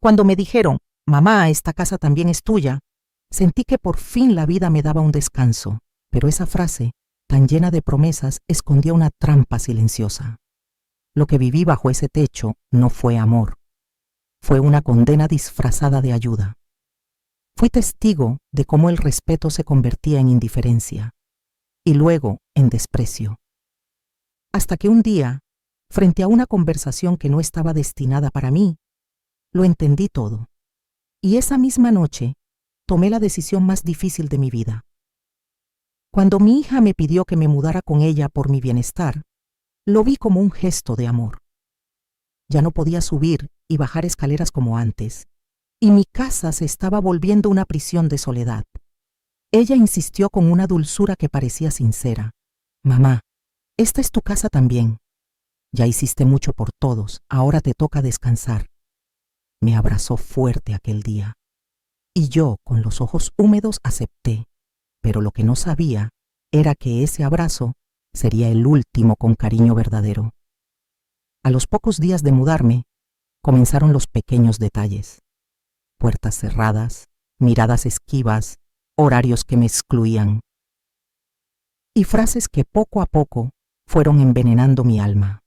Cuando me dijeron, mamá, esta casa también es tuya, sentí que por fin la vida me daba un descanso, pero esa frase, tan llena de promesas, escondía una trampa silenciosa. Lo que viví bajo ese techo no fue amor, fue una condena disfrazada de ayuda. Fui testigo de cómo el respeto se convertía en indiferencia y luego en desprecio. Hasta que un día, frente a una conversación que no estaba destinada para mí, lo entendí todo. Y esa misma noche, tomé la decisión más difícil de mi vida. Cuando mi hija me pidió que me mudara con ella por mi bienestar, lo vi como un gesto de amor. Ya no podía subir y bajar escaleras como antes, y mi casa se estaba volviendo una prisión de soledad. Ella insistió con una dulzura que parecía sincera. Mamá, esta es tu casa también. Ya hiciste mucho por todos, ahora te toca descansar. Me abrazó fuerte aquel día. Y yo, con los ojos húmedos, acepté. Pero lo que no sabía era que ese abrazo sería el último con cariño verdadero. A los pocos días de mudarme, comenzaron los pequeños detalles. Puertas cerradas, miradas esquivas, horarios que me excluían. Y frases que poco a poco fueron envenenando mi alma.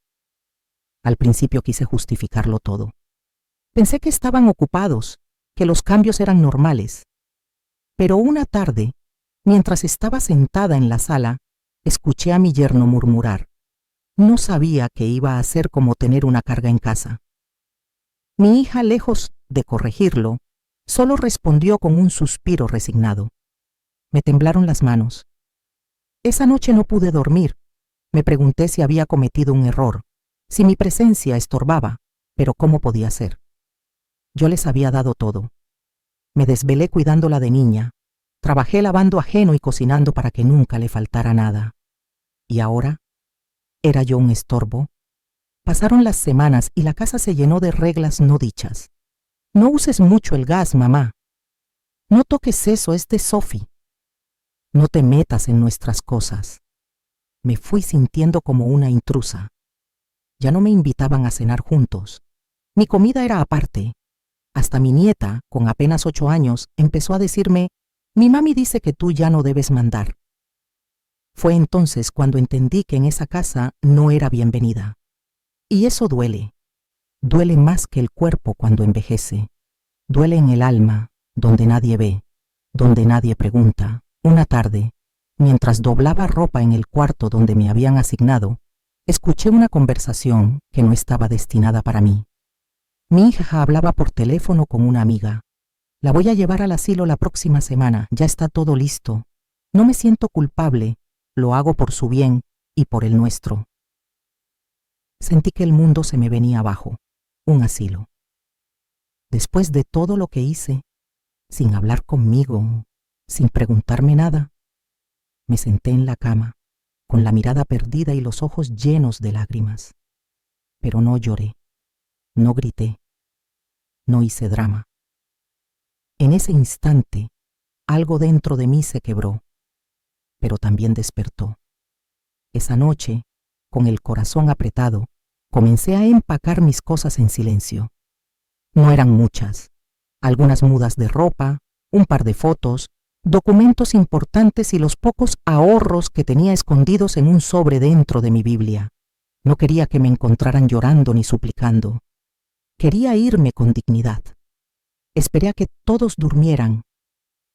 Al principio quise justificarlo todo. Pensé que estaban ocupados, que los cambios eran normales. Pero una tarde, mientras estaba sentada en la sala, escuché a mi yerno murmurar. No sabía que iba a ser como tener una carga en casa. Mi hija, lejos de corregirlo, solo respondió con un suspiro resignado. Me temblaron las manos. Esa noche no pude dormir. Me pregunté si había cometido un error, si mi presencia estorbaba, pero ¿cómo podía ser? Yo les había dado todo. Me desvelé cuidándola de niña. Trabajé lavando ajeno y cocinando para que nunca le faltara nada. ¿Y ahora? ¿Era yo un estorbo? Pasaron las semanas y la casa se llenó de reglas no dichas. No uses mucho el gas, mamá. No toques eso, es de Sophie. No te metas en nuestras cosas. Me fui sintiendo como una intrusa. Ya no me invitaban a cenar juntos. Mi comida era aparte. Hasta mi nieta, con apenas 8 años, empezó a decirme, mi mami dice que tú ya no debes mandar. Fue entonces cuando entendí que en esa casa no era bienvenida. Y eso duele. Duele más que el cuerpo cuando envejece. Duele en el alma, donde nadie ve, donde nadie pregunta. Una tarde, mientras doblaba ropa en el cuarto donde me habían asignado, escuché una conversación que no estaba destinada para mí. Mi hija hablaba por teléfono con una amiga. La voy a llevar al asilo la próxima semana, ya está todo listo. No me siento culpable, lo hago por su bien y por el nuestro. Sentí que el mundo se me venía abajo, un asilo. Después de todo lo que hice, sin hablar conmigo, sin preguntarme nada, me senté en la cama, con la mirada perdida y los ojos llenos de lágrimas. Pero no lloré, no grité, no hice drama. En ese instante, algo dentro de mí se quebró, pero también despertó. Esa noche, con el corazón apretado, comencé a empacar mis cosas en silencio. No eran muchas, algunas mudas de ropa, un par de fotos, documentos importantes y los pocos ahorros que tenía escondidos en un sobre dentro de mi Biblia. No quería que me encontraran llorando ni suplicando. Quería irme con dignidad. Esperé a que todos durmieran.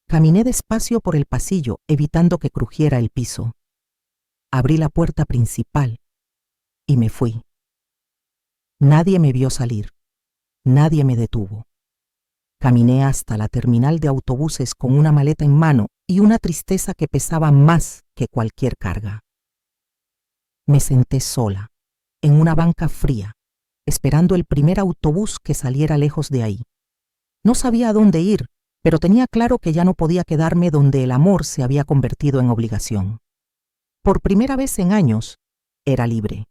Caminé despacio por el pasillo, evitando que crujiera el piso. Abrí la puerta principal y me fui. Nadie me vio salir. Nadie me detuvo. Caminé hasta la terminal de autobuses con una maleta en mano y una tristeza que pesaba más que cualquier carga. Me senté sola, en una banca fría, esperando el primer autobús que saliera lejos de ahí. No sabía a dónde ir, pero tenía claro que ya no podía quedarme donde el amor se había convertido en obligación. Por primera vez en años, era libre.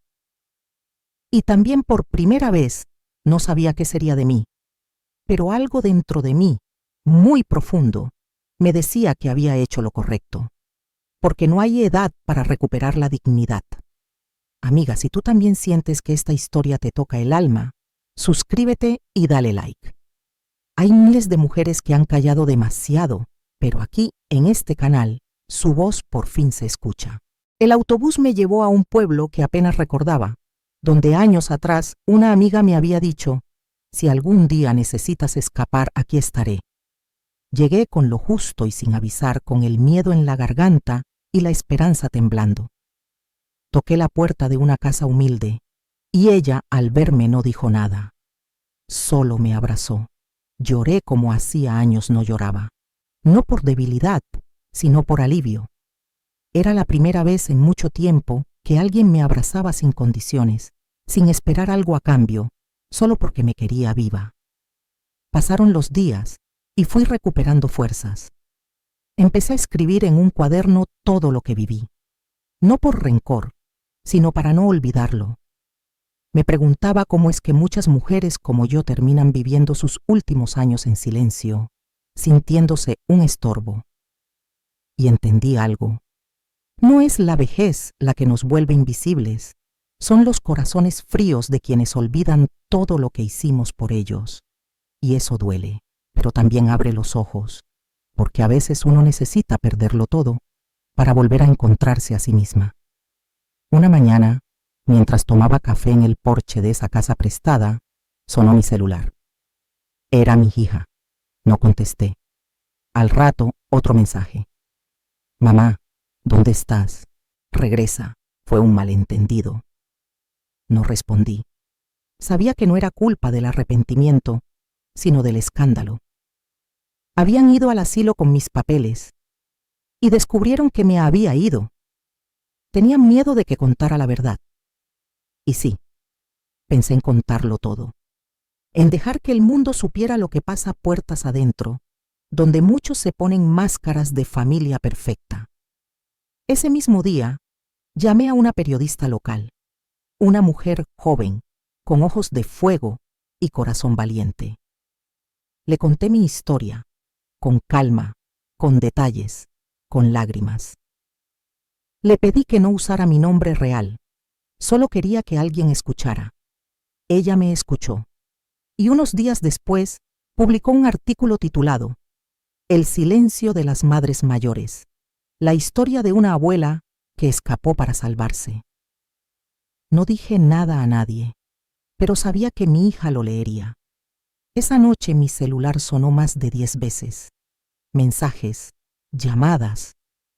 Y también por primera vez no sabía qué sería de mí. Pero algo dentro de mí, muy profundo, me decía que había hecho lo correcto. Porque no hay edad para recuperar la dignidad. Amiga, si tú también sientes que esta historia te toca el alma, suscríbete y dale like. Hay miles de mujeres que han callado demasiado, pero aquí, en este canal, su voz por fin se escucha. El autobús me llevó a un pueblo que apenas recordaba, donde años atrás una amiga me había dicho: si algún día necesitas escapar, aquí estaré. Llegué con lo justo y sin avisar, con el miedo en la garganta y la esperanza temblando. Toqué la puerta de una casa humilde, y ella, al verme, no dijo nada. Solo me abrazó. Lloré como hacía años no lloraba. No por debilidad, sino por alivio. Era la primera vez en mucho tiempo que alguien me abrazaba sin condiciones, sin esperar algo a cambio, solo porque me quería viva. Pasaron los días y fui recuperando fuerzas. Empecé a escribir en un cuaderno todo lo que viví, no por rencor, sino para no olvidarlo. Me preguntaba cómo es que muchas mujeres como yo terminan viviendo sus últimos años en silencio, sintiéndose un estorbo. Y entendí algo. No es la vejez la que nos vuelve invisibles, son los corazones fríos de quienes olvidan todo lo que hicimos por ellos. Y eso duele, pero también abre los ojos, porque a veces uno necesita perderlo todo para volver a encontrarse a sí misma. Una mañana, mientras tomaba café en el porche de esa casa prestada, sonó mi celular. Era mi hija. No contesté. Al rato, otro mensaje. Mamá, ¿dónde estás? Regresa. Fue un malentendido. No respondí. Sabía que no era culpa del arrepentimiento, sino del escándalo. Habían ido al asilo con mis papeles y descubrieron que me había ido. Tenían miedo de que contara la verdad. Y sí, pensé en contarlo todo, en dejar que el mundo supiera lo que pasa puertas adentro, donde muchos se ponen máscaras de familia perfecta. Ese mismo día, llamé a una periodista local, una mujer joven, con ojos de fuego y corazón valiente. Le conté mi historia, con calma, con detalles, con lágrimas. Le pedí que no usara mi nombre real, solo quería que alguien escuchara. Ella me escuchó, y unos días después publicó un artículo titulado El silencio de las madres mayores, la historia de una abuela que escapó para salvarse. No dije nada a nadie, pero sabía que mi hija lo leería. Esa noche mi celular sonó más de 10 veces. Mensajes, llamadas,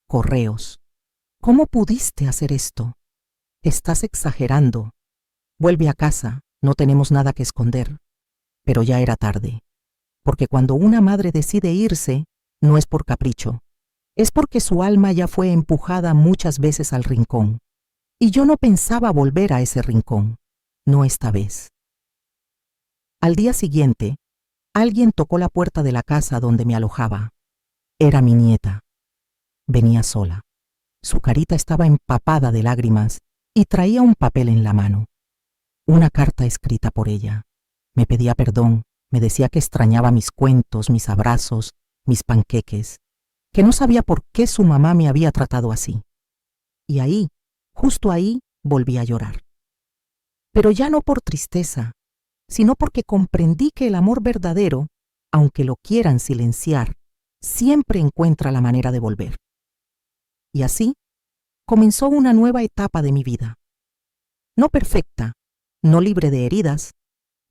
correos. ¿Cómo pudiste hacer esto? Estás exagerando. Vuelve a casa, no tenemos nada que esconder. Pero ya era tarde, porque cuando una madre decide irse, no es por capricho, es porque su alma ya fue empujada muchas veces al rincón. Y yo no pensaba volver a ese rincón, no esta vez. Al día siguiente, alguien tocó la puerta de la casa donde me alojaba. Era mi nieta. Venía sola. Su carita estaba empapada de lágrimas y traía un papel en la mano. Una carta escrita por ella. Me pedía perdón, me decía que extrañaba mis cuentos, mis abrazos, mis panqueques, que no sabía por qué su mamá me había tratado así. Y ahí, justo ahí, volví a llorar. Pero ya no por tristeza, sino porque comprendí que el amor verdadero, aunque lo quieran silenciar, siempre encuentra la manera de volver. Y así, comenzó una nueva etapa de mi vida. No perfecta, no libre de heridas,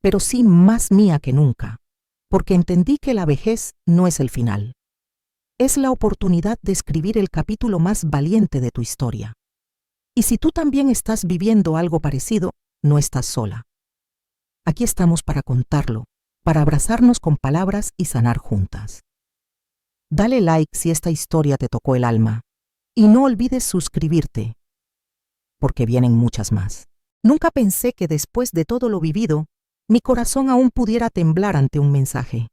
pero sí más mía que nunca, porque entendí que la vejez no es el final. Es la oportunidad de escribir el capítulo más valiente de tu historia. Y si tú también estás viviendo algo parecido, no estás sola. Aquí estamos para contarlo, para abrazarnos con palabras y sanar juntas. Dale like si esta historia te tocó el alma y no olvides suscribirte, porque vienen muchas más. Nunca pensé que después de todo lo vivido, mi corazón aún pudiera temblar ante un mensaje.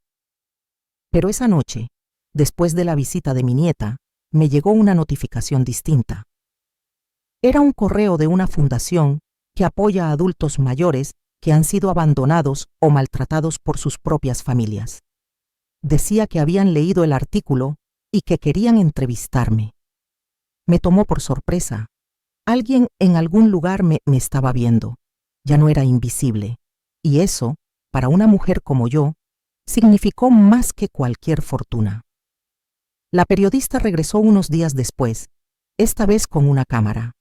Pero esa noche, después de la visita de mi nieta, me llegó una notificación distinta. Era un correo de una fundación que apoya a adultos mayores que han sido abandonados o maltratados por sus propias familias. Decía que habían leído el artículo y que querían entrevistarme. Me tomó por sorpresa. Alguien en algún lugar me estaba viendo. Ya no era invisible. Y eso, para una mujer como yo, significó más que cualquier fortuna. La periodista regresó unos días después, esta vez con una cámara.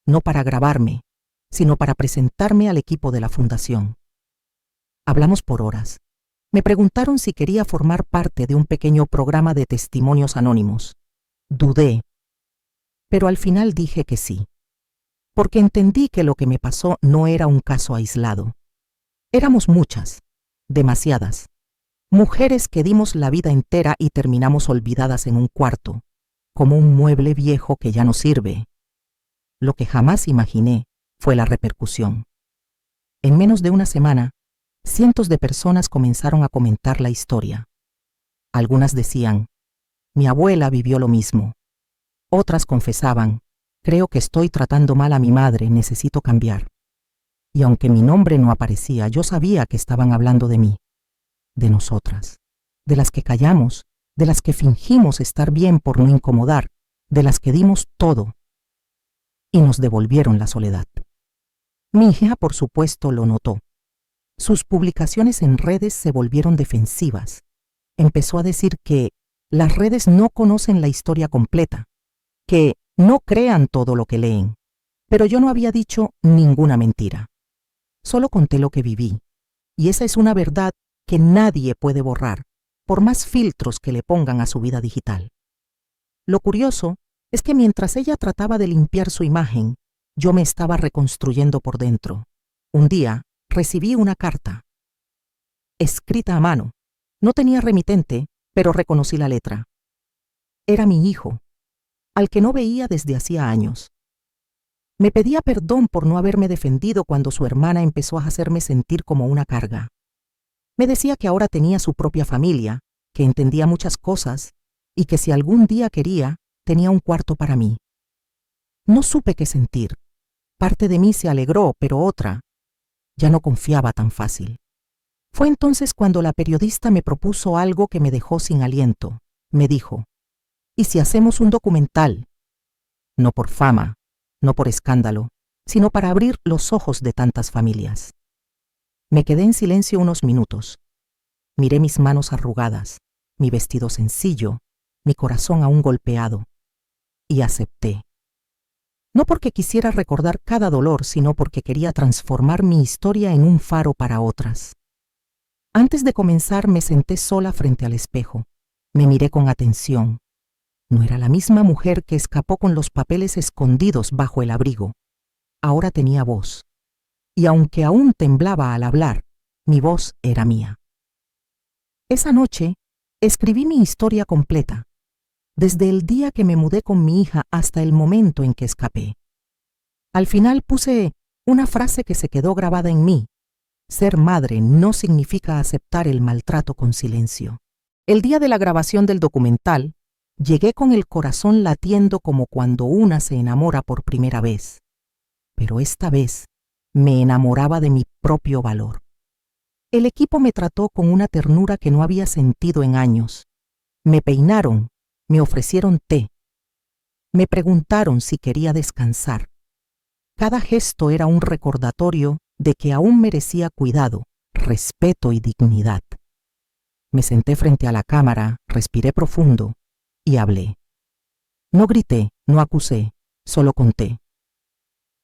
No para grabarme, sino para presentarme al equipo de la fundación. Hablamos por horas. Me preguntaron si quería formar parte de un pequeño programa de testimonios anónimos. Dudé, pero al final dije que sí, porque entendí que lo que me pasó no era un caso aislado. Éramos muchas, demasiadas, mujeres que dimos la vida entera y terminamos olvidadas en un cuarto, como un mueble viejo que ya no sirve. Lo que jamás imaginé fue la repercusión. En menos de una semana, cientos de personas comenzaron a comentar la historia. Algunas decían, mi abuela vivió lo mismo. Otras confesaban, creo que estoy tratando mal a mi madre, necesito cambiar. Y aunque mi nombre no aparecía, yo sabía que estaban hablando de mí, de nosotras, de las que callamos, de las que fingimos estar bien por no incomodar, de las que dimos todo y nos devolvieron la soledad. Mi hija, por supuesto, lo notó. Sus publicaciones en redes se volvieron defensivas. Empezó a decir que las redes no conocen la historia completa, que no crean todo lo que leen. Pero yo no había dicho ninguna mentira. Solo conté lo que viví. Y esa es una verdad que nadie puede borrar, por más filtros que le pongan a su vida digital. Lo curioso es que mientras ella trataba de limpiar su imagen, yo me estaba reconstruyendo por dentro. Un día recibí una carta, escrita a mano. No tenía remitente, pero reconocí la letra. Era mi hijo, al que no veía desde hacía años. Me pedía perdón por no haberme defendido cuando su hermana empezó a hacerme sentir como una carga. Me decía que ahora tenía su propia familia, que entendía muchas cosas y que si algún día quería, tenía un cuarto para mí. No supe qué sentir. Parte de mí se alegró, pero otra ya no confiaba tan fácil. Fue entonces cuando la periodista me propuso algo que me dejó sin aliento. Me dijo, ¿y si hacemos un documental? No por fama, no por escándalo, sino para abrir los ojos de tantas familias. Me quedé en silencio unos minutos. Miré mis manos arrugadas, mi vestido sencillo, mi corazón aún golpeado, y acepté. No porque quisiera recordar cada dolor, sino porque quería transformar mi historia en un faro para otras. Antes de comenzar me senté sola frente al espejo. Me miré con atención. No era la misma mujer que escapó con los papeles escondidos bajo el abrigo. Ahora tenía voz. Y aunque aún temblaba al hablar, mi voz era mía. Esa noche escribí mi historia completa, desde el día que me mudé con mi hija hasta el momento en que escapé. Al final puse una frase que se quedó grabada en mí. Ser madre no significa aceptar el maltrato con silencio. El día de la grabación del documental, llegué con el corazón latiendo como cuando una se enamora por primera vez. Pero esta vez me enamoraba de mi propio valor. El equipo me trató con una ternura que no había sentido en años. Me peinaron, me ofrecieron té. Me preguntaron si quería descansar. Cada gesto era un recordatorio de que aún merecía cuidado, respeto y dignidad. Me senté frente a la cámara, respiré profundo y hablé. No grité, no acusé, solo conté.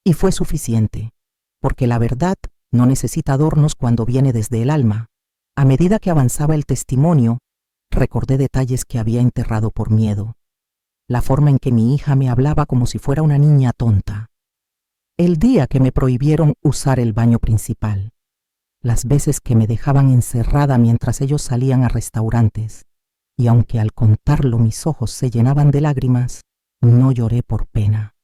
Y fue suficiente, porque la verdad no necesita adornos cuando viene desde el alma. A medida que avanzaba el testimonio, recordé detalles que había enterrado por miedo. La forma en que mi hija me hablaba como si fuera una niña tonta. El día que me prohibieron usar el baño principal. Las veces que me dejaban encerrada mientras ellos salían a restaurantes. Y aunque al contarlo mis ojos se llenaban de lágrimas, no lloré por pena.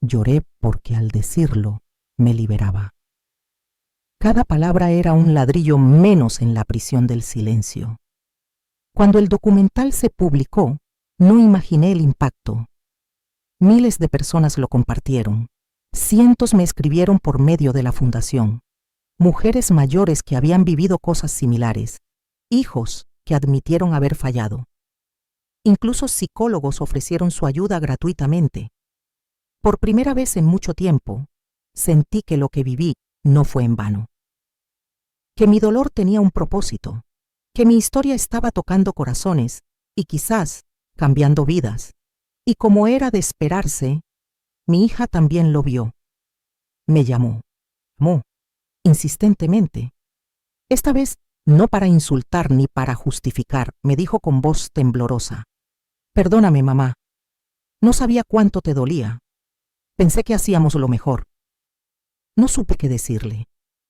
Lloré porque al decirlo me liberaba. Cada palabra era un ladrillo menos en la prisión del silencio. Cuando el documental se publicó, no imaginé el impacto. Miles de personas lo compartieron. Cientos me escribieron por medio de la fundación. Mujeres mayores que habían vivido cosas similares. Hijos que admitieron haber fallado. Incluso psicólogos ofrecieron su ayuda gratuitamente. Por primera vez en mucho tiempo, sentí que lo que viví no fue en vano. Que mi dolor tenía un propósito, que mi historia estaba tocando corazones y quizás cambiando vidas. Y como era de esperarse, mi hija también lo vio. Me llamó, insistentemente. Esta vez no para insultar ni para justificar, me dijo con voz temblorosa. Perdóname, mamá. No sabía cuánto te dolía. Pensé que hacíamos lo mejor. No supe qué decirle.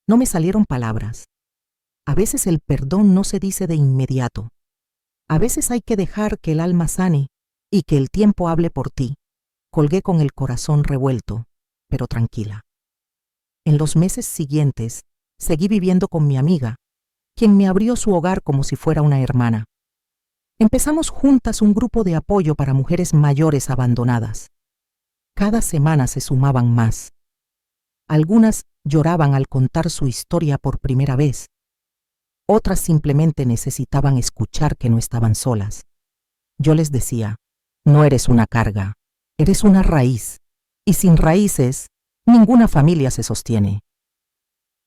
No me salieron palabras. A veces el perdón no se dice de inmediato. A veces hay que dejar que el alma sane y que el tiempo hable por ti. Colgué con el corazón revuelto, pero tranquila. En los meses siguientes, seguí viviendo con mi amiga, quien me abrió su hogar como si fuera una hermana. Empezamos juntas un grupo de apoyo para mujeres mayores abandonadas. Cada semana se sumaban más. Algunas lloraban al contar su historia por primera vez. Otras simplemente necesitaban escuchar que no estaban solas. Yo les decía, no eres una carga, eres una raíz, y sin raíces, ninguna familia se sostiene.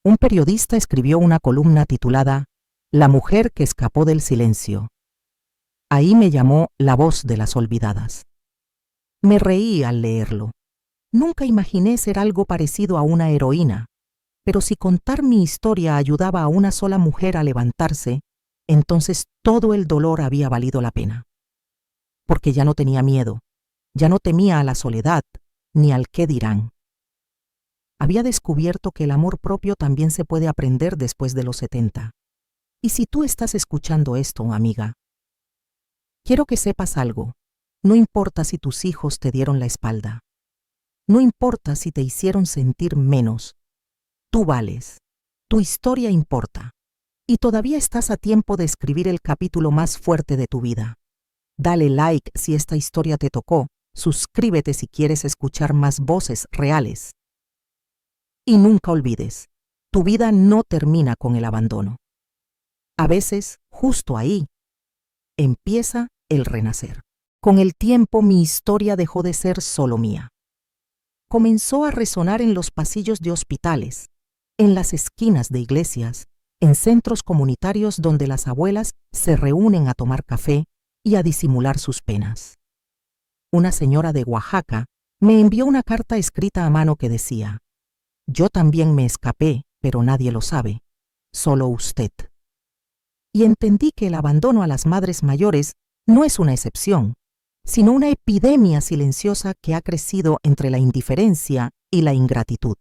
Un periodista escribió una columna titulada La mujer que escapó del silencio. Ahí me llamó La voz de las olvidadas. Me reí al leerlo. Nunca imaginé ser algo parecido a una heroína, pero si contar mi historia ayudaba a una sola mujer a levantarse, entonces todo el dolor había valido la pena. Porque ya no tenía miedo, ya no temía a la soledad, ni al qué dirán. Había descubierto que el amor propio también se puede aprender después de los 70. Y si tú estás escuchando esto, amiga, quiero que sepas algo. No importa si tus hijos te dieron la espalda. No importa si te hicieron sentir menos. Tú vales. Tu historia importa. Y todavía estás a tiempo de escribir el capítulo más fuerte de tu vida. Dale like si esta historia te tocó. Suscríbete si quieres escuchar más voces reales. Y nunca olvides, tu vida no termina con el abandono. A veces, justo ahí, empieza el renacer. Con el tiempo mi historia dejó de ser solo mía. Comenzó a resonar en los pasillos de hospitales, en las esquinas de iglesias, en centros comunitarios donde las abuelas se reúnen a tomar café y a disimular sus penas. Una señora de Oaxaca me envió una carta escrita a mano que decía: yo también me escapé, pero nadie lo sabe, solo usted. Y entendí que el abandono a las madres mayores no es una excepción, sino una epidemia silenciosa que ha crecido entre la indiferencia y la ingratitud.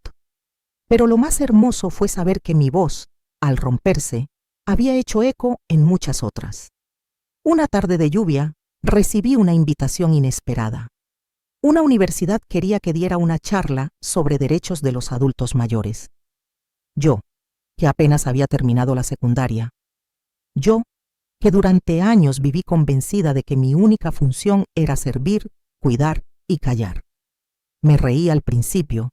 Pero lo más hermoso fue saber que mi voz, al romperse, había hecho eco en muchas otras. Una tarde de lluvia, recibí una invitación inesperada. Una universidad quería que diera una charla sobre derechos de los adultos mayores. Yo, que apenas había terminado la secundaria. Yo, que durante años viví convencida de que mi única función era servir, cuidar y callar. Me reí al principio,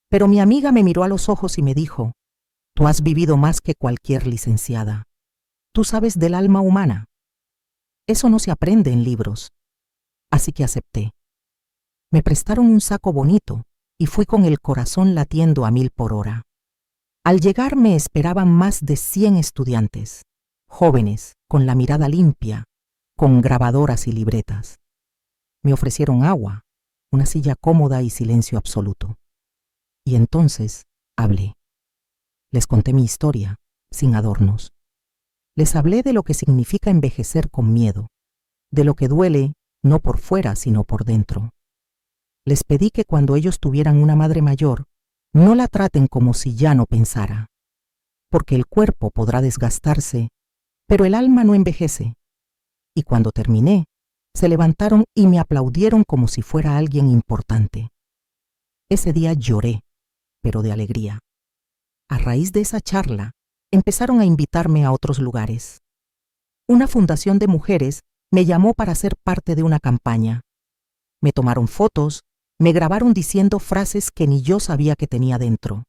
pero mi amiga me miró a los ojos y me dijo: tú has vivido más que cualquier licenciada. Tú sabes del alma humana. Eso no se aprende en libros. Así que acepté. Me prestaron un saco bonito y fui con el corazón latiendo a 1000 por hora. Al llegar me esperaban más de 100 estudiantes, jóvenes, con la mirada limpia, con grabadoras y libretas. Me ofrecieron agua, una silla cómoda y silencio absoluto. Y entonces hablé. Les conté mi historia, sin adornos. Les hablé de lo que significa envejecer con miedo, de lo que duele no por fuera sino por dentro. Les pedí que cuando ellos tuvieran una madre mayor, no la traten como si ya no pensara, porque el cuerpo podrá desgastarse, pero el alma no envejece. Y cuando terminé, se levantaron y me aplaudieron como si fuera alguien importante. Ese día lloré, pero de alegría. A raíz de esa charla, empezaron a invitarme a otros lugares. Una fundación de mujeres me llamó para ser parte de una campaña. Me tomaron fotos, me grabaron diciendo frases que ni yo sabía que tenía dentro.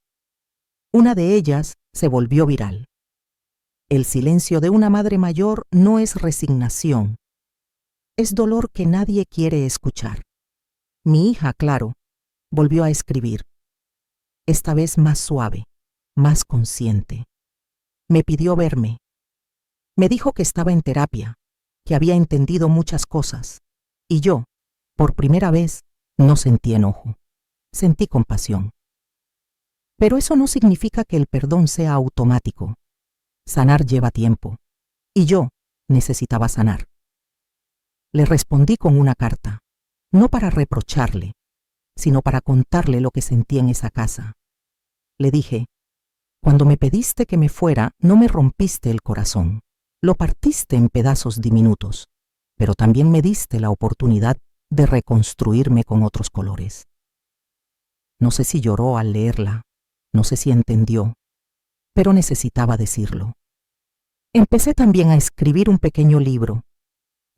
Una de ellas se volvió viral. El silencio de una madre mayor no es resignación. Es dolor que nadie quiere escuchar. Mi hija, claro, volvió a escribir. Esta vez más suave, más consciente. Me pidió verme. Me dijo que estaba en terapia, que había entendido muchas cosas, y yo, por primera vez, no sentí enojo, sentí compasión. Pero eso no significa que el perdón sea automático. Sanar lleva tiempo, y yo necesitaba sanar. Le respondí con una carta, no para reprocharle, sino para contarle lo que sentí en esa casa. Le dije, cuando me pediste que me fuera, no me rompiste el corazón, lo partiste en pedazos diminutos, pero también me diste la oportunidad de reconstruirme con otros colores. No sé si lloró al leerla, no sé si entendió, pero necesitaba decirlo. Empecé también a escribir un pequeño libro,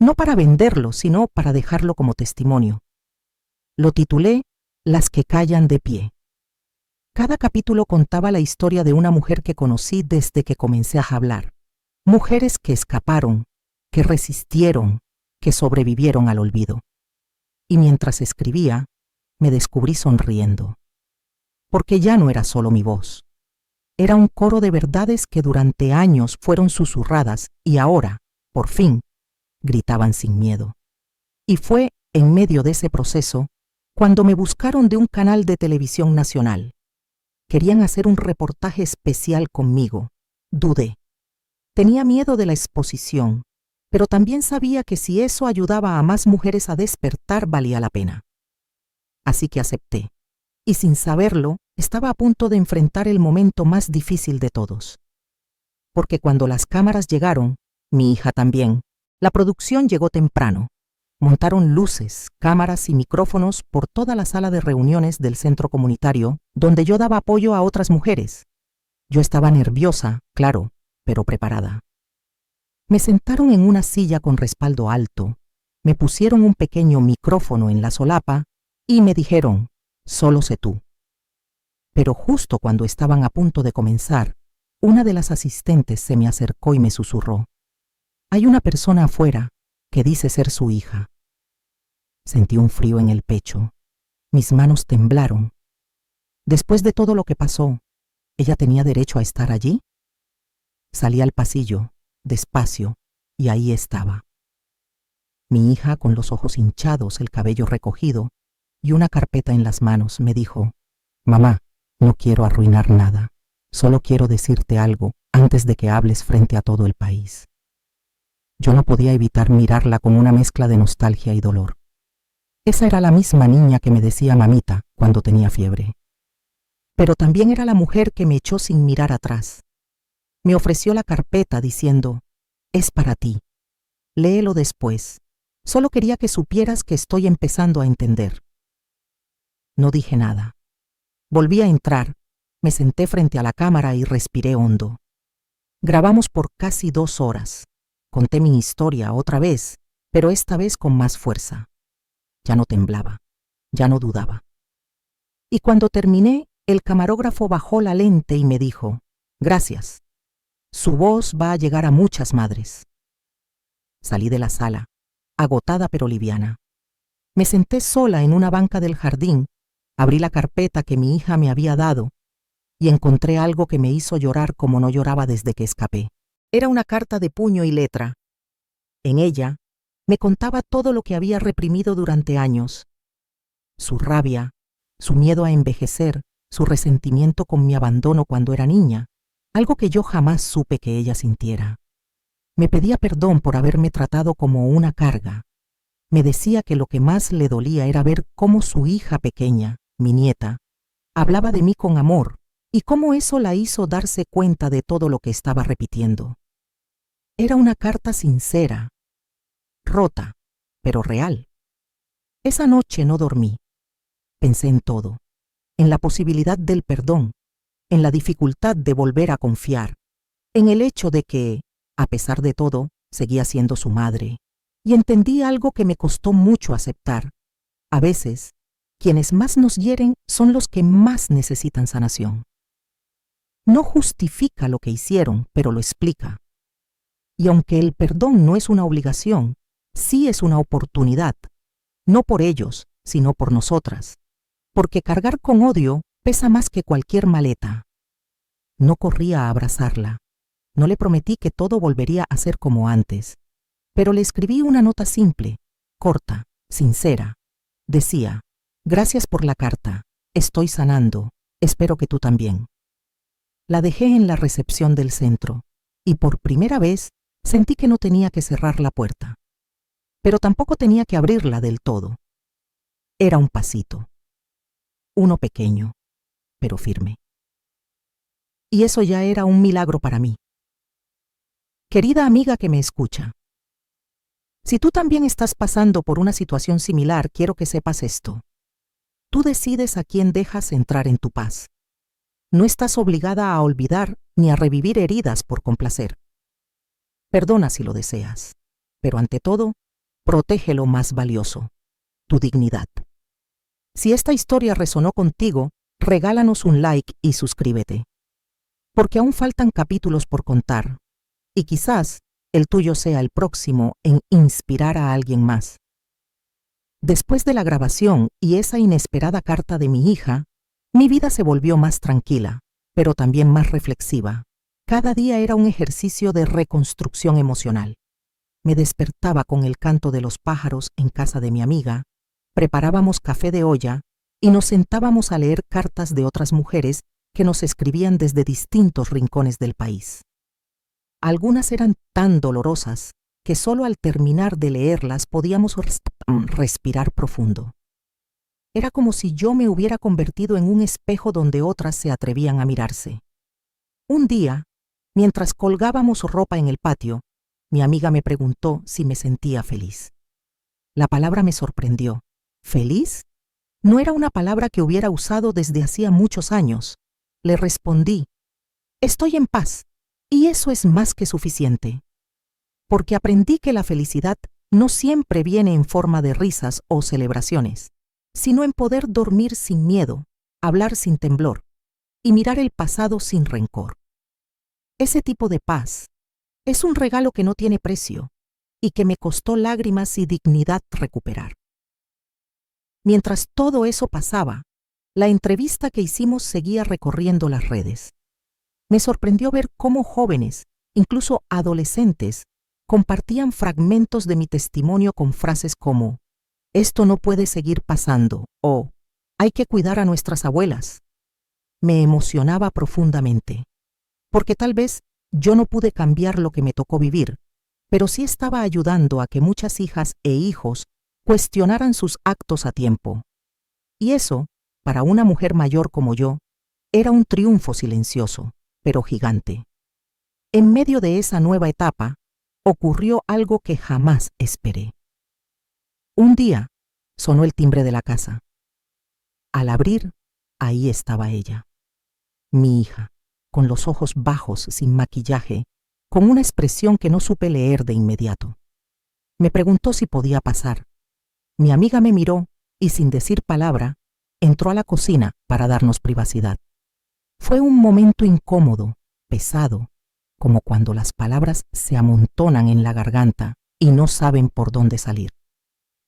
no para venderlo, sino para dejarlo como testimonio. Lo titulé Las que callan de pie. Cada capítulo contaba la historia de una mujer que conocí desde que comencé a hablar. Mujeres que escaparon, que resistieron, que sobrevivieron al olvido. Y mientras escribía, me descubrí sonriendo. Porque ya no era solo mi voz. Era un coro de verdades que durante años fueron susurradas y ahora, por fin, gritaban sin miedo. Y fue en medio de ese proceso cuando me buscaron de un canal de televisión nacional. Querían hacer un reportaje especial conmigo. Dudé. Tenía miedo de la exposición, pero también sabía que si eso ayudaba a más mujeres a despertar valía la pena. Así que acepté, y sin saberlo, estaba a punto de enfrentar el momento más difícil de todos. Porque cuando las cámaras llegaron, mi hija también, la producción llegó temprano. Montaron luces, cámaras y micrófonos por toda la sala de reuniones del centro comunitario, donde yo daba apoyo a otras mujeres. Yo estaba nerviosa, claro, pero preparada. Me sentaron en una silla con respaldo alto, me pusieron un pequeño micrófono en la solapa y me dijeron, solo sé tú. Pero justo cuando estaban a punto de comenzar, una de las asistentes se me acercó y me susurró, hay una persona afuera que dice ser su hija. Sentí un frío en el pecho. Mis manos temblaron. Después de todo lo que pasó, ¿ella tenía derecho a estar allí? Salí al pasillo, despacio, y ahí estaba. Mi hija, con los ojos hinchados, el cabello recogido y una carpeta en las manos, me dijo, mamá, no quiero arruinar nada. Solo quiero decirte algo antes de que hables frente a todo el país. Yo no podía evitar mirarla con una mezcla de nostalgia y dolor. Esa era la misma niña que me decía mamita cuando tenía fiebre. Pero también era la mujer que me echó sin mirar atrás. Me ofreció la carpeta diciendo, es para ti. Léelo después. Solo quería que supieras que estoy empezando a entender. No dije nada. Volví a entrar, me senté frente a la cámara y respiré hondo. Grabamos por casi 2 horas. Conté mi historia otra vez, pero esta vez con más fuerza. Ya no temblaba, ya no dudaba. Y cuando terminé, el camarógrafo bajó la lente y me dijo, gracias. Su voz va a llegar a muchas madres. Salí de la sala, agotada pero liviana. Me senté sola en una banca del jardín, abrí la carpeta que mi hija me había dado y encontré algo que me hizo llorar como no lloraba desde que escapé. Era una carta de puño y letra. En ella me contaba todo lo que había reprimido durante años. Su rabia, su miedo a envejecer, su resentimiento con mi abandono cuando era niña, algo que yo jamás supe que ella sintiera. Me pedía perdón por haberme tratado como una carga. Me decía que lo que más le dolía era ver cómo su hija pequeña, mi nieta, hablaba de mí con amor y cómo eso la hizo darse cuenta de todo lo que estaba repitiendo. Era una carta sincera, rota, pero real. Esa noche no dormí. Pensé en todo, en la posibilidad del perdón, en la dificultad de volver a confiar, en el hecho de que, a pesar de todo, seguía siendo su madre. Y entendí algo que me costó mucho aceptar. A veces, quienes más nos hieren son los que más necesitan sanación. No justifica lo que hicieron, pero lo explica. Y aunque el perdón no es una obligación, sí es una oportunidad, no por ellos, sino por nosotras, porque cargar con odio pesa más que cualquier maleta. No corría a abrazarla, No le prometí que todo volvería a ser como antes, pero le escribí una nota simple, corta, sincera. Decía: gracias por la carta, estoy sanando, espero que tú también. La dejé en la recepción del centro, y por primera vez sentí que no tenía que cerrar la puerta, pero tampoco tenía que abrirla del todo. Era un pasito, uno pequeño, pero firme. Y eso ya era un milagro para mí. Querida amiga que me escucha, si tú también estás pasando por una situación similar, quiero que sepas esto. Tú decides a quién dejas entrar en tu paz. No estás obligada a olvidar ni a revivir heridas por complacer. Perdona si lo deseas, pero ante todo, protege lo más valioso, tu dignidad. Si esta historia resonó contigo, regálanos un like y suscríbete, porque aún faltan capítulos por contar, y quizás el tuyo sea el próximo en inspirar a alguien más. Después de la grabación y esa inesperada carta de mi hija, mi vida se volvió más tranquila, pero también más reflexiva. Cada día era un ejercicio de reconstrucción emocional. Me despertaba con el canto de los pájaros en casa de mi amiga, preparábamos café de olla y nos sentábamos a leer cartas de otras mujeres que nos escribían desde distintos rincones del país. Algunas eran tan dolorosas que solo al terminar de leerlas podíamos respirar profundo. Era como si yo me hubiera convertido en un espejo donde otras se atrevían a mirarse. Un día, mientras colgábamos ropa en el patio, mi amiga me preguntó si me sentía feliz. La palabra me sorprendió. ¿Feliz? No era una palabra que hubiera usado desde hacía muchos años. Le respondí: estoy en paz, y eso es más que suficiente. Porque aprendí que la felicidad no siempre viene en forma de risas o celebraciones, sino en poder dormir sin miedo, hablar sin temblor y mirar el pasado sin rencor. Ese tipo de paz es un regalo que no tiene precio y que me costó lágrimas y dignidad recuperar. Mientras todo eso pasaba, la entrevista que hicimos seguía recorriendo las redes. Me sorprendió ver cómo jóvenes, incluso adolescentes, compartían fragmentos de mi testimonio con frases como: esto no puede seguir pasando, o hay que cuidar a nuestras abuelas. Me emocionaba profundamente, porque tal vez yo no pude cambiar lo que me tocó vivir, pero sí estaba ayudando a que muchas hijas e hijos cuestionaran sus actos a tiempo. Y eso, para una mujer mayor como yo, era un triunfo silencioso, pero gigante. En medio de esa nueva etapa, ocurrió algo que jamás esperé. Un día, sonó el timbre de la casa. Al abrir, ahí estaba ella, mi hija, con los ojos bajos, sin maquillaje, con una expresión que no supe leer de inmediato. Me preguntó si podía pasar. Mi amiga me miró y, sin decir palabra, entró a la cocina para darnos privacidad. Fue un momento incómodo, pesado, como cuando las palabras se amontonan en la garganta y no saben por dónde salir.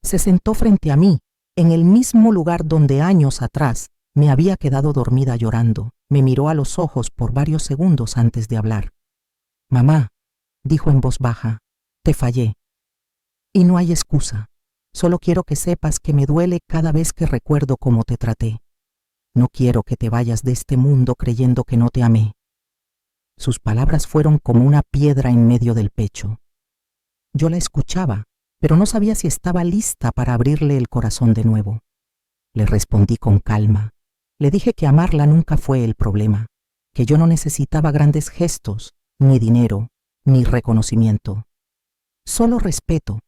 Se sentó frente a mí, en el mismo lugar donde años atrás me había quedado dormida llorando. Me miró a los ojos por varios segundos antes de hablar. «Mamá», dijo en voz baja, «te fallé. Y no hay excusa. Solo quiero que sepas que me duele cada vez que recuerdo cómo te traté. No quiero que te vayas de este mundo creyendo que no te amé». Sus palabras fueron como una piedra en medio del pecho. Yo la escuchaba, pero no sabía si estaba lista para abrirle el corazón de nuevo. Le respondí con calma. Le dije que amarla nunca fue el problema, que yo no necesitaba grandes gestos, ni dinero, ni reconocimiento. Solo respeto,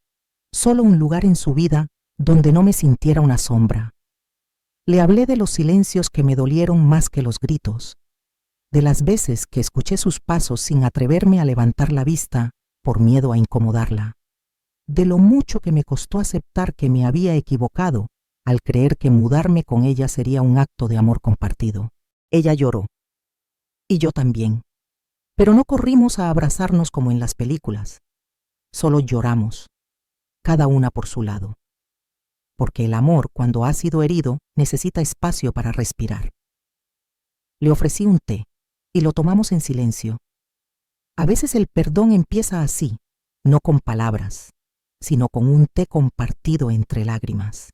solo un lugar en su vida donde no me sintiera una sombra. Le hablé de los silencios que me dolieron más que los gritos, de las veces que escuché sus pasos sin atreverme a levantar la vista por miedo a incomodarla, de lo mucho que me costó aceptar que me había equivocado al creer que mudarme con ella sería un acto de amor compartido. Ella lloró, y yo también, pero no corrimos a abrazarnos como en las películas. Solo lloramos, cada una por su lado, porque el amor, cuando ha sido herido, necesita espacio para respirar. Le ofrecí un té, y lo tomamos en silencio. A veces el perdón empieza así, no con palabras, sino con un té compartido entre lágrimas.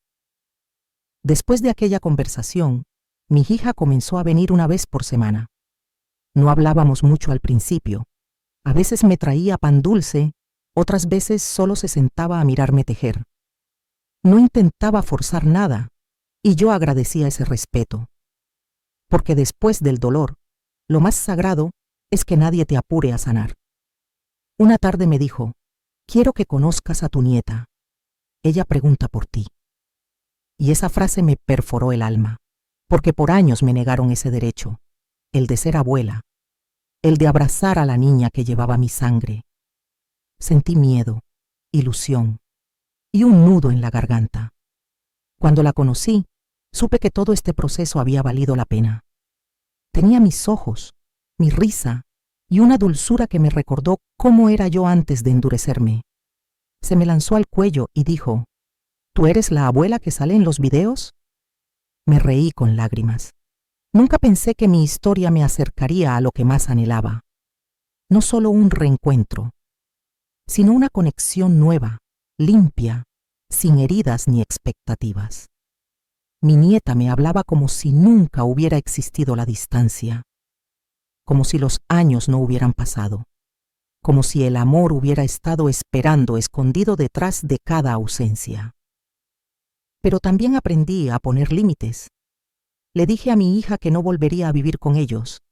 Después de aquella conversación, mi hija comenzó a venir una vez por semana. No hablábamos mucho al principio. A veces me traía pan dulce, otras veces solo se sentaba a mirarme tejer. No intentaba forzar nada, y yo agradecía ese respeto. Porque después del dolor, lo más sagrado es que nadie te apure a sanar. Una tarde me dijo: quiero que conozcas a tu nieta. Ella pregunta por ti. Y esa frase me perforó el alma, porque por años me negaron ese derecho, el de ser abuela, el de abrazar a la niña que llevaba mi sangre. Sentí miedo, ilusión y un nudo en la garganta. Cuando la conocí, supe que todo este proceso había valido la pena. Tenía mis ojos, mi risa y una dulzura que me recordó cómo era yo antes de endurecerme. Se me lanzó al cuello y dijo: ¿tú eres la abuela que sale en los videos? Me reí con lágrimas. Nunca pensé que mi historia me acercaría a lo que más anhelaba. No solo un reencuentro, sino una conexión nueva, limpia, sin heridas ni expectativas. Mi nieta me hablaba como si nunca hubiera existido la distancia, como si los años no hubieran pasado, como si el amor hubiera estado esperando escondido detrás de cada ausencia. Pero también aprendí a poner límites. Le dije a mi hija que no volvería a vivir con ellos,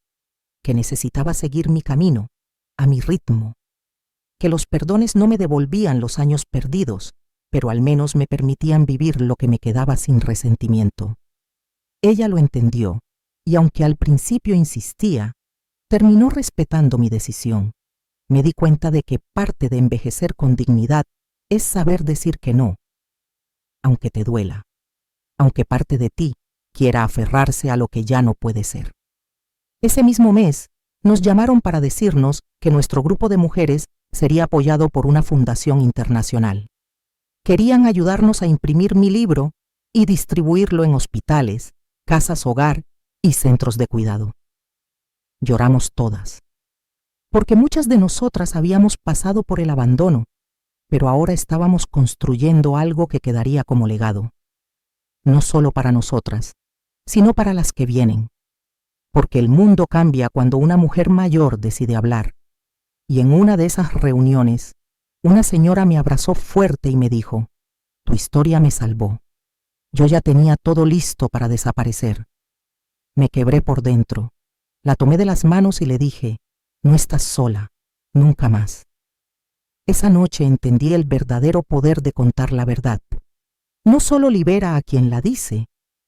que necesitaba seguir mi camino, a mi ritmo, que los perdones no me devolvían los años perdidos, pero al menos me permitían vivir lo que me quedaba sin resentimiento. Ella lo entendió, y aunque al principio insistía, terminó respetando mi decisión. Me di cuenta de que parte de envejecer con dignidad es saber decir que no, aunque te duela, aunque parte de ti quiera aferrarse a lo que ya no puede ser. Ese mismo mes, nos llamaron para decirnos que nuestro grupo de mujeres sería apoyado por una fundación internacional. Querían ayudarnos a imprimir mi libro y distribuirlo en hospitales, casas hogar y centros de cuidado. Lloramos todas, porque muchas de nosotras habíamos pasado por el abandono, pero ahora estábamos construyendo algo que quedaría como legado, no solo para nosotras, sino para las que vienen, porque el mundo cambia cuando una mujer mayor decide hablar. Y en una de esas reuniones, una señora me abrazó fuerte y me dijo: tu historia me salvó. Yo ya tenía todo listo para desaparecer. Me quebré por dentro. La tomé de las manos y le dije: no estás sola, nunca más. Esa noche entendí el verdadero poder de contar la verdad. No solo libera a quien la dice,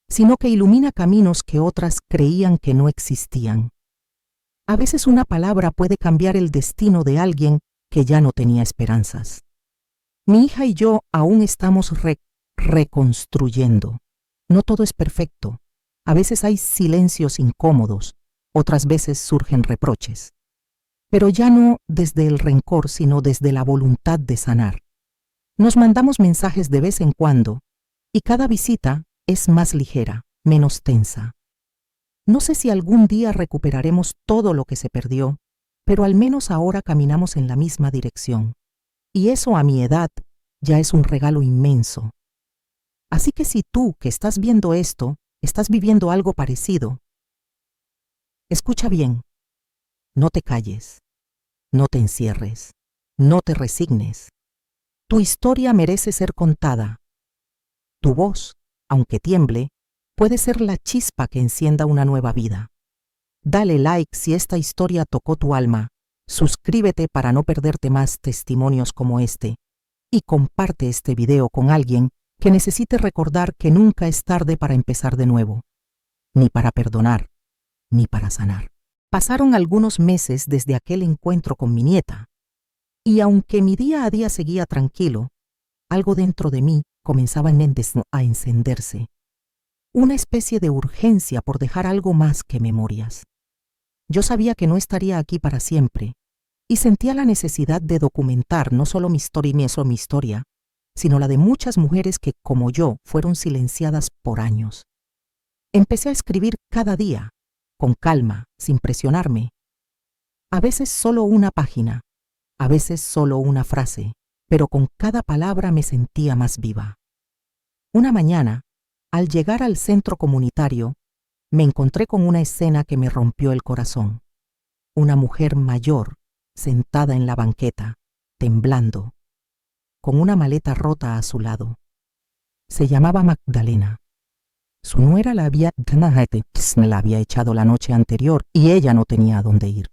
sino que ilumina caminos que otras creían que no existían. A veces una palabra puede cambiar el destino de alguien que ya no tenía esperanzas. Mi hija y yo aún estamos reconstruyendo. No todo es perfecto. A veces hay silencios incómodos, otras veces surgen reproches. Pero ya no desde el rencor, sino desde la voluntad de sanar. Nos mandamos mensajes de vez en cuando, y cada visita es más ligera, menos tensa. No sé si algún día recuperaremos todo lo que se perdió, pero al menos ahora caminamos en la misma dirección. Y eso a mi edad ya es un regalo inmenso. Así que si tú, que estás viendo esto, estás viviendo algo parecido, escucha bien. No te calles, no te encierres, no te resignes. Tu historia merece ser contada. Tu voz, aunque tiemble, puede ser la chispa que encienda una nueva vida. Dale like si esta historia tocó tu alma, suscríbete para no perderte más testimonios como este, y comparte este video con alguien que necesite recordar que nunca es tarde para empezar de nuevo, ni para perdonar, ni para sanar. Pasaron algunos meses desde aquel encuentro con mi nieta, y aunque mi día a día seguía tranquilo, algo dentro de mí comenzaba a encenderse. Una especie de urgencia por dejar algo más que memorias. Yo sabía que no estaría aquí para siempre, y sentía la necesidad de documentar no solo mi historia, sino la de muchas mujeres que, como yo, fueron silenciadas por años. Empecé a escribir cada día, con calma, sin presionarme. A veces solo una página, a veces solo una frase, pero con cada palabra me sentía más viva. Una mañana, al llegar al centro comunitario, me encontré con una escena que me rompió el corazón. Una mujer mayor, sentada en la banqueta, temblando, con una maleta rota a su lado. Se llamaba Magdalena. Su nuera la había echado la noche anterior y ella no tenía a dónde ir.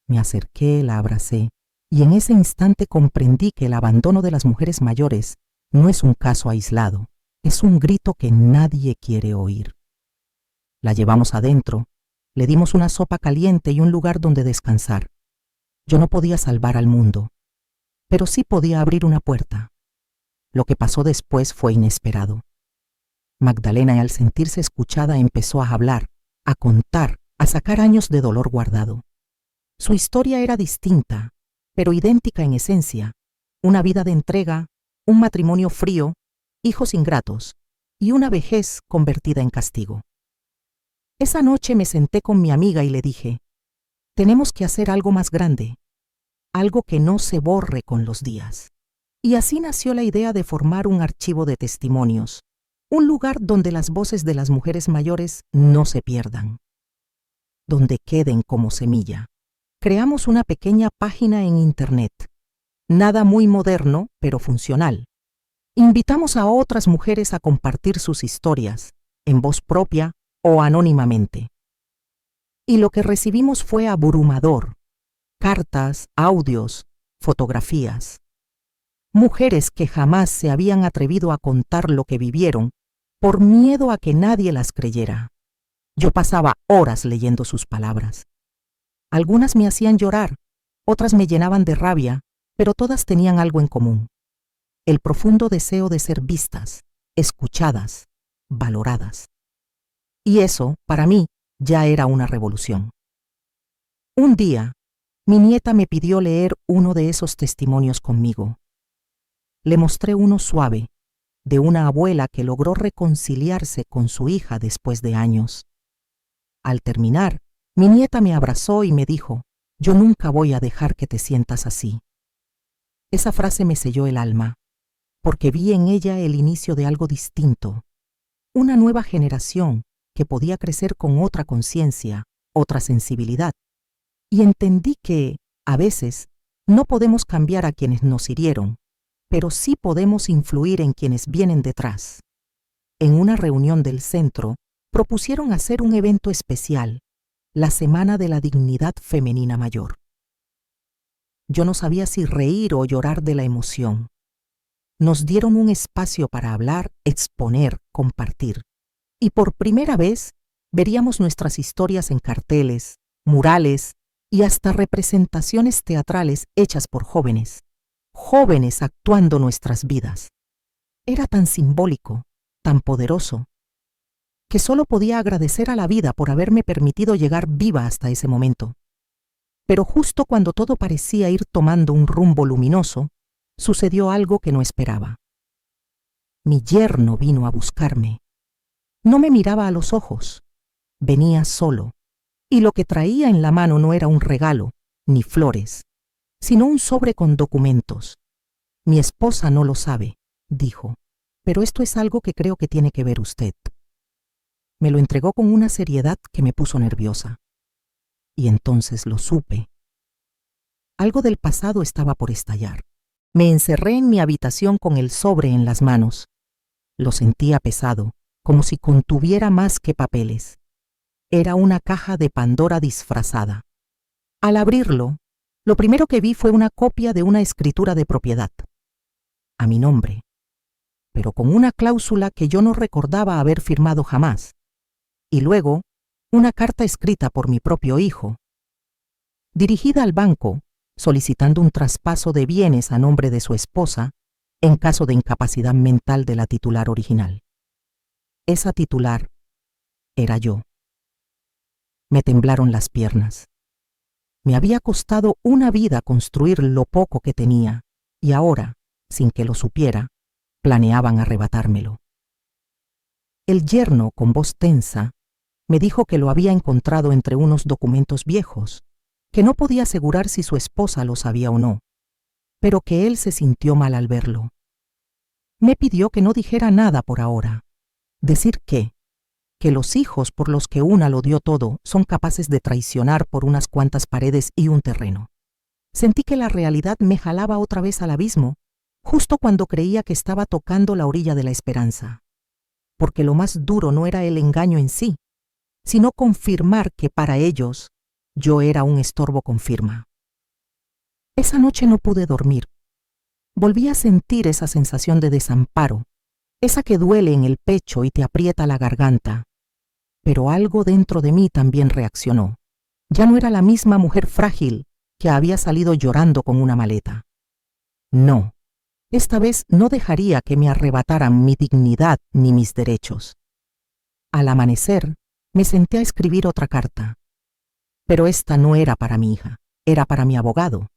Me acerqué, la abracé, y en ese instante comprendí que el abandono de las mujeres mayores no es un caso aislado, es un grito que nadie quiere oír. La llevamos adentro, le dimos una sopa caliente y un lugar donde descansar. Yo no podía salvar al mundo, pero sí podía abrir una puerta. Lo que pasó después fue inesperado. Magdalena, al sentirse escuchada, empezó a hablar, a contar, a sacar años de dolor guardado. Su historia era distinta, pero idéntica en esencia. Una vida de entrega, un matrimonio frío, hijos ingratos y una vejez convertida en castigo. Esa noche me senté con mi amiga y le dije, tenemos que hacer algo más grande, algo que no se borre con los días. Y así nació la idea de formar un archivo de testimonios, un lugar donde las voces de las mujeres mayores no se pierdan, donde queden como semilla. Creamos una pequeña página en Internet, nada muy moderno, pero funcional. Invitamos a otras mujeres a compartir sus historias, en voz propia o anónimamente. Y lo que recibimos fue abrumador. Cartas, audios, fotografías. Mujeres que jamás se habían atrevido a contar lo que vivieron por miedo a que nadie las creyera. Yo pasaba horas leyendo sus palabras. Algunas me hacían llorar, otras me llenaban de rabia, pero todas tenían algo en común: el profundo deseo de ser vistas, escuchadas, valoradas. Y eso, para mí, ya era una revolución. Un día, mi nieta me pidió leer uno de esos testimonios conmigo. Le mostré uno suave, de una abuela que logró reconciliarse con su hija después de años. Al terminar, mi nieta me abrazó y me dijo, yo nunca voy a dejar que te sientas así. Esa frase me selló el alma, porque vi en ella el inicio de algo distinto, una nueva generación que podía crecer con otra conciencia, otra sensibilidad. Y entendí que, a veces, no podemos cambiar a quienes nos hirieron, pero sí podemos influir en quienes vienen detrás. En una reunión del centro, propusieron hacer un evento especial, la Semana de la Dignidad Femenina Mayor. Yo no sabía si reír o llorar de la emoción. Nos dieron un espacio para hablar, exponer, compartir. Y por primera vez, veríamos nuestras historias en carteles, murales y hasta representaciones teatrales hechas por jóvenes. Jóvenes actuando nuestras vidas. Era tan simbólico, tan poderoso, que solo podía agradecer a la vida por haberme permitido llegar viva hasta ese momento. Pero justo cuando todo parecía ir tomando un rumbo luminoso, sucedió algo que no esperaba. Mi yerno vino a buscarme. No me miraba a los ojos. Venía solo, y lo que traía en la mano no era un regalo, ni flores, sino un sobre con documentos. Mi esposa no lo sabe, dijo, pero esto es algo que creo que tiene que ver usted. Me lo entregó con una seriedad que me puso nerviosa. Y entonces lo supe. Algo del pasado estaba por estallar. Me encerré en mi habitación con el sobre en las manos. Lo sentía pesado, como si contuviera más que papeles. Era una caja de Pandora disfrazada. Al abrirlo, lo primero que vi fue una copia de una escritura de propiedad, a mi nombre, pero con una cláusula que yo no recordaba haber firmado jamás. Y luego, una carta escrita por mi propio hijo, dirigida al banco, solicitando un traspaso de bienes a nombre de su esposa en caso de incapacidad mental de la titular original. Esa titular era yo. Me temblaron las piernas. Me había costado una vida construir lo poco que tenía, y ahora, sin que lo supiera, planeaban arrebatármelo. El yerno, con voz tensa, me dijo que lo había encontrado entre unos documentos viejos, que no podía asegurar si su esposa lo sabía o no, pero que él se sintió mal al verlo. Me pidió que no dijera nada por ahora. Decir que los hijos por los que una lo dio todo son capaces de traicionar por unas cuantas paredes y un terreno. Sentí que la realidad me jalaba otra vez al abismo, justo cuando creía que estaba tocando la orilla de la esperanza. Porque lo más duro no era el engaño en sí, sino confirmar que para ellos yo era un estorbo con firma. Esa noche no pude dormir. Volví a sentir esa sensación de desamparo, esa que duele en el pecho y te aprieta la garganta. Pero algo dentro de mí también reaccionó. Ya no era la misma mujer frágil que había salido llorando con una maleta. No, esta vez no dejaría que me arrebataran mi dignidad ni mis derechos. Al amanecer, me senté a escribir otra carta. Pero esta no era para mi hija, era para mi abogado.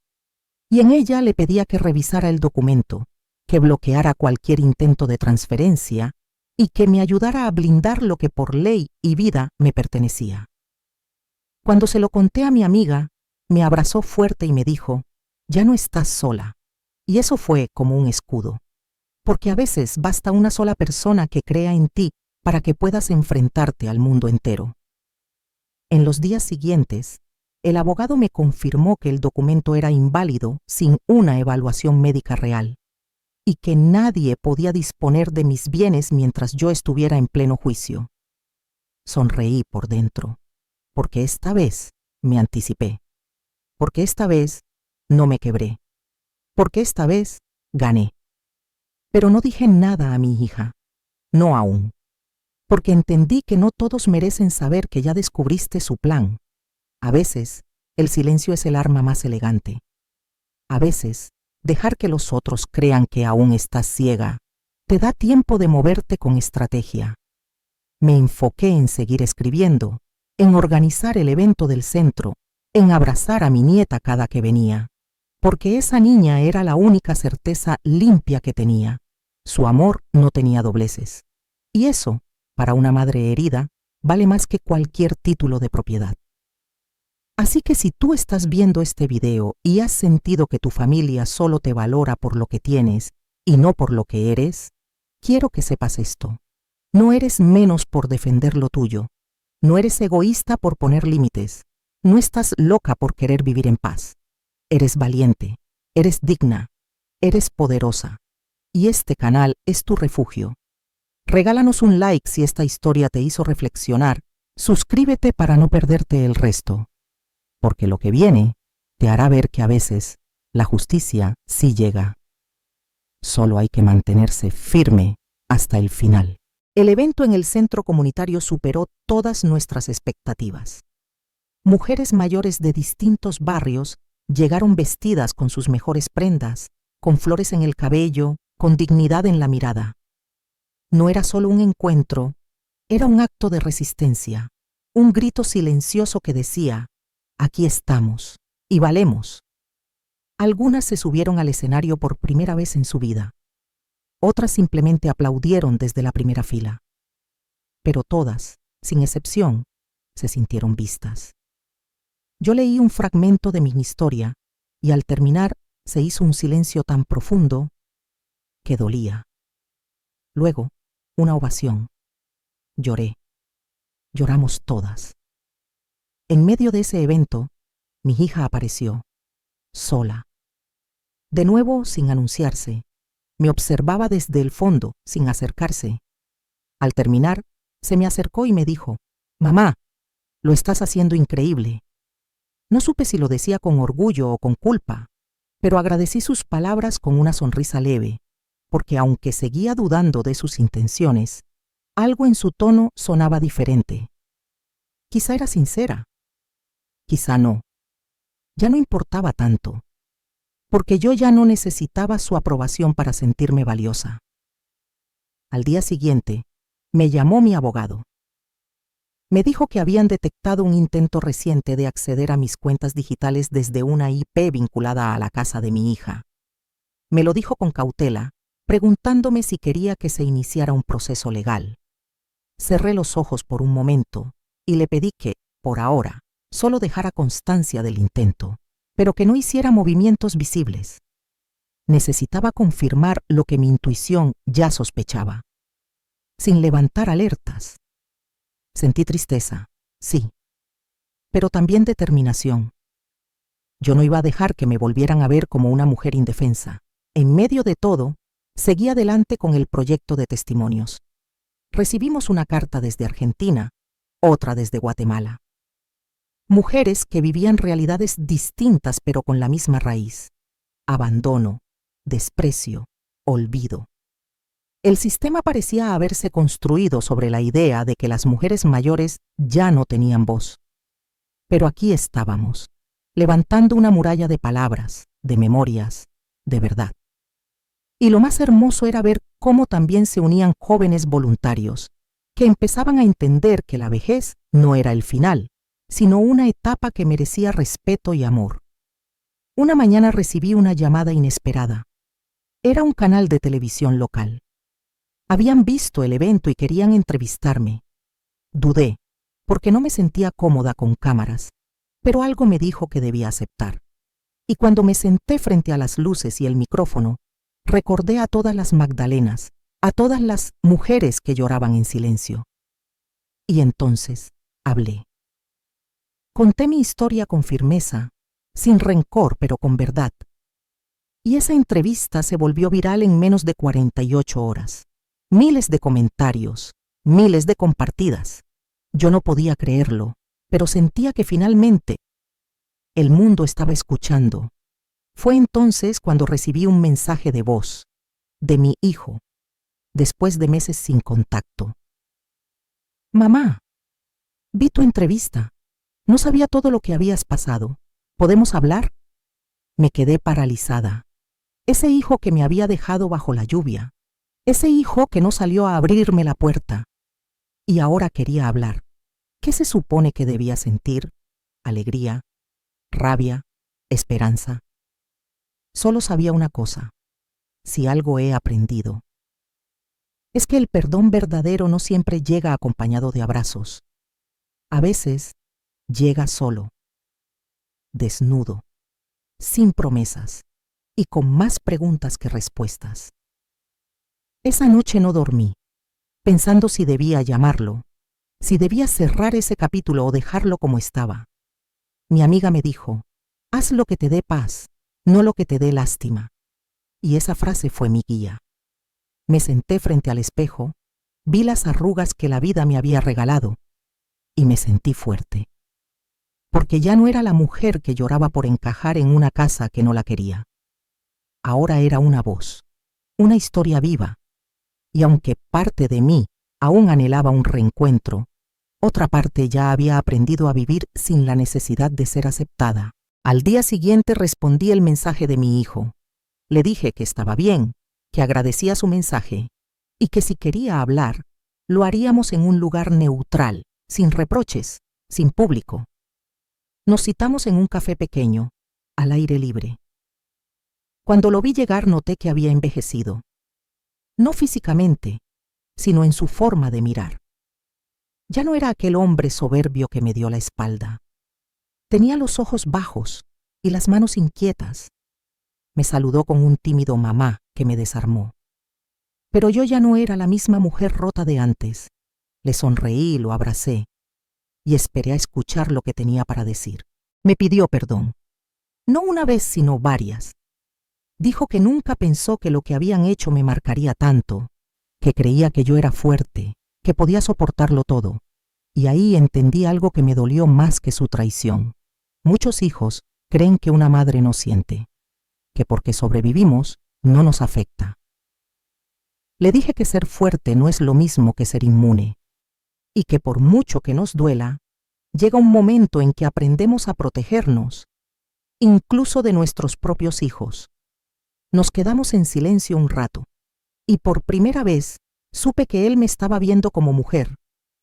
Y en ella le pedía que revisara el documento, que bloqueara cualquier intento de transferencia y que me ayudara a blindar lo que por ley y vida me pertenecía. Cuando se lo conté a mi amiga, me abrazó fuerte y me dijo, «Ya no estás sola». Y eso fue como un escudo, porque a veces basta una sola persona que crea en ti para que puedas enfrentarte al mundo entero. En los días siguientes, el abogado me confirmó que el documento era inválido sin una evaluación médica real y que nadie podía disponer de mis bienes mientras yo estuviera en pleno juicio. Sonreí por dentro, porque esta vez me anticipé, porque esta vez no me quebré, porque esta vez gané. Pero no dije nada a mi hija, no aún, porque entendí que no todos merecen saber que ya descubriste su plan. A veces, el silencio es el arma más elegante. A veces, dejar que los otros crean que aún estás ciega te da tiempo de moverte con estrategia. Me enfoqué en seguir escribiendo, en organizar el evento del centro, en abrazar a mi nieta cada que venía, porque esa niña era la única certeza limpia que tenía. Su amor no tenía dobleces. Y eso, para una madre herida, vale más que cualquier título de propiedad. Así que si tú estás viendo este video y has sentido que tu familia solo te valora por lo que tienes y no por lo que eres, quiero que sepas esto. No eres menos por defender lo tuyo. No eres egoísta por poner límites. No estás loca por querer vivir en paz. Eres valiente, eres digna, eres poderosa. Y este canal es tu refugio. Regálanos un like si esta historia te hizo reflexionar. Suscríbete para no perderte el resto. Porque lo que viene te hará ver que a veces la justicia sí llega. Solo hay que mantenerse firme hasta el final. El evento en el centro comunitario superó todas nuestras expectativas. Mujeres mayores de distintos barrios llegaron vestidas con sus mejores prendas, con flores en el cabello, con dignidad en la mirada. No era solo un encuentro, era un acto de resistencia, un grito silencioso que decía, «Aquí estamos, y valemos». Algunas se subieron al escenario por primera vez en su vida. Otras simplemente aplaudieron desde la primera fila. Pero todas, sin excepción, se sintieron vistas. Yo leí un fragmento de mi historia y al terminar se hizo un silencio tan profundo que dolía. Luego, una ovación. Lloré. Lloramos todas. En medio de ese evento, mi hija apareció, sola. De nuevo, sin anunciarse, me observaba desde el fondo, sin acercarse. Al terminar, se me acercó y me dijo, «Mamá, lo estás haciendo increíble». No supe si lo decía con orgullo o con culpa, pero agradecí sus palabras con una sonrisa leve, porque aunque seguía dudando de sus intenciones, algo en su tono sonaba diferente. Quizá era sincera. Quizá no. Ya no importaba tanto, porque yo ya no necesitaba su aprobación para sentirme valiosa. Al día siguiente, me llamó mi abogado. Me dijo que habían detectado un intento reciente de acceder a mis cuentas digitales desde una IP vinculada a la casa de mi hija. Me lo dijo con cautela, preguntándome si quería que se iniciara un proceso legal. Cerré los ojos por un momento y le pedí que, por ahora, solo dejara constancia del intento, pero que no hiciera movimientos visibles. Necesitaba confirmar lo que mi intuición ya sospechaba, sin levantar alertas. Sentí tristeza, sí, pero también determinación. Yo no iba a dejar que me volvieran a ver como una mujer indefensa. En medio de todo, seguí adelante con el proyecto de testimonios. Recibimos una carta desde Argentina, otra desde Guatemala. Mujeres que vivían realidades distintas pero con la misma raíz: abandono, desprecio, olvido. El sistema parecía haberse construido sobre la idea de que las mujeres mayores ya no tenían voz. Pero aquí estábamos, levantando una muralla de palabras, de memorias, de verdad. Y lo más hermoso era ver cómo también se unían jóvenes voluntarios, que empezaban a entender que la vejez no era el final, sino una etapa que merecía respeto y amor. Una mañana recibí una llamada inesperada. Era un canal de televisión local. Habían visto el evento y querían entrevistarme. Dudé, porque no me sentía cómoda con cámaras, pero algo me dijo que debía aceptar. Y cuando me senté frente a las luces y el micrófono, recordé a todas las Magdalenas, a todas las mujeres que lloraban en silencio. Y entonces hablé. Conté mi historia con firmeza, sin rencor, pero con verdad. Y esa entrevista se volvió viral en menos de 48 horas. Miles de comentarios, miles de compartidas. Yo no podía creerlo, pero sentía que finalmente el mundo estaba escuchando. Fue entonces cuando recibí un mensaje de voz, de mi hijo, después de meses sin contacto. Mamá, vi tu entrevista. No sabía todo lo que habías pasado. ¿Podemos hablar? Me quedé paralizada. Ese hijo que me había dejado bajo la lluvia. Ese hijo que no salió a abrirme la puerta. Y ahora quería hablar. ¿Qué se supone que debía sentir? Alegría, rabia, esperanza. Solo sabía una cosa: si algo he aprendido, es que el perdón verdadero no siempre llega acompañado de abrazos. A veces llega solo, desnudo, sin promesas y con más preguntas que respuestas. Esa noche no dormí, pensando si debía llamarlo, si debía cerrar ese capítulo o dejarlo como estaba. Mi amiga me dijo: haz lo que te dé paz, no lo que te dé lástima. Y esa frase fue mi guía. Me senté frente al espejo, vi las arrugas que la vida me había regalado y me sentí fuerte. Porque ya no era la mujer que lloraba por encajar en una casa que no la quería. Ahora era una voz, una historia viva. Y aunque parte de mí aún anhelaba un reencuentro, otra parte ya había aprendido a vivir sin la necesidad de ser aceptada. Al día siguiente respondí el mensaje de mi hijo. Le dije que estaba bien, que agradecía su mensaje y que si quería hablar, lo haríamos en un lugar neutral, sin reproches, sin público. Nos citamos en un café pequeño, al aire libre. Cuando lo vi llegar noté que había envejecido. No físicamente, sino en su forma de mirar. Ya no era aquel hombre soberbio que me dio la espalda. Tenía los ojos bajos y las manos inquietas. Me saludó con un tímido mamá que me desarmó. Pero yo ya no era la misma mujer rota de antes. Le sonreí, lo abracé y esperé a escuchar lo que tenía para decir. Me pidió perdón. No una vez, sino varias. Dijo que nunca pensó que lo que habían hecho me marcaría tanto, que creía que yo era fuerte, que podía soportarlo todo. Y ahí entendí algo que me dolió más que su traición. Muchos hijos creen que una madre no siente, que porque sobrevivimos no nos afecta. Le dije que ser fuerte no es lo mismo que ser inmune, y que por mucho que nos duela, llega un momento en que aprendemos a protegernos, incluso de nuestros propios hijos. Nos quedamos en silencio un rato, y por primera vez supe que él me estaba viendo como mujer,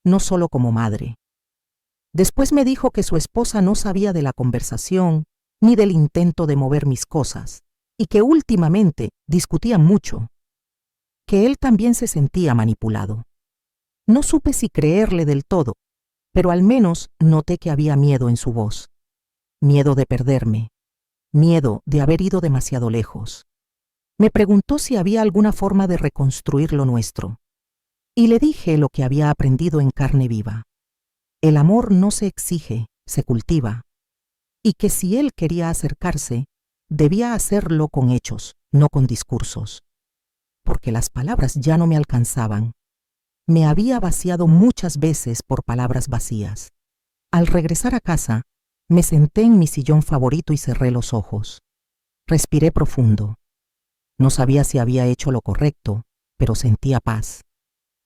no solo como madre. Después me dijo que su esposa no sabía de la conversación ni del intento de mover mis cosas, y que últimamente discutían mucho, que él también se sentía manipulado. No supe si creerle del todo, pero al menos noté que había miedo en su voz. Miedo de perderme, miedo de haber ido demasiado lejos. Me preguntó si había alguna forma de reconstruir lo nuestro, y le dije lo que había aprendido en carne viva. El amor no se exige, se cultiva, y que si él quería acercarse, debía hacerlo con hechos, no con discursos, porque las palabras ya no me alcanzaban. Me había vaciado muchas veces por palabras vacías. Al regresar a casa, me senté en mi sillón favorito y cerré los ojos. Respiré profundo. No sabía si había hecho lo correcto, pero sentía paz.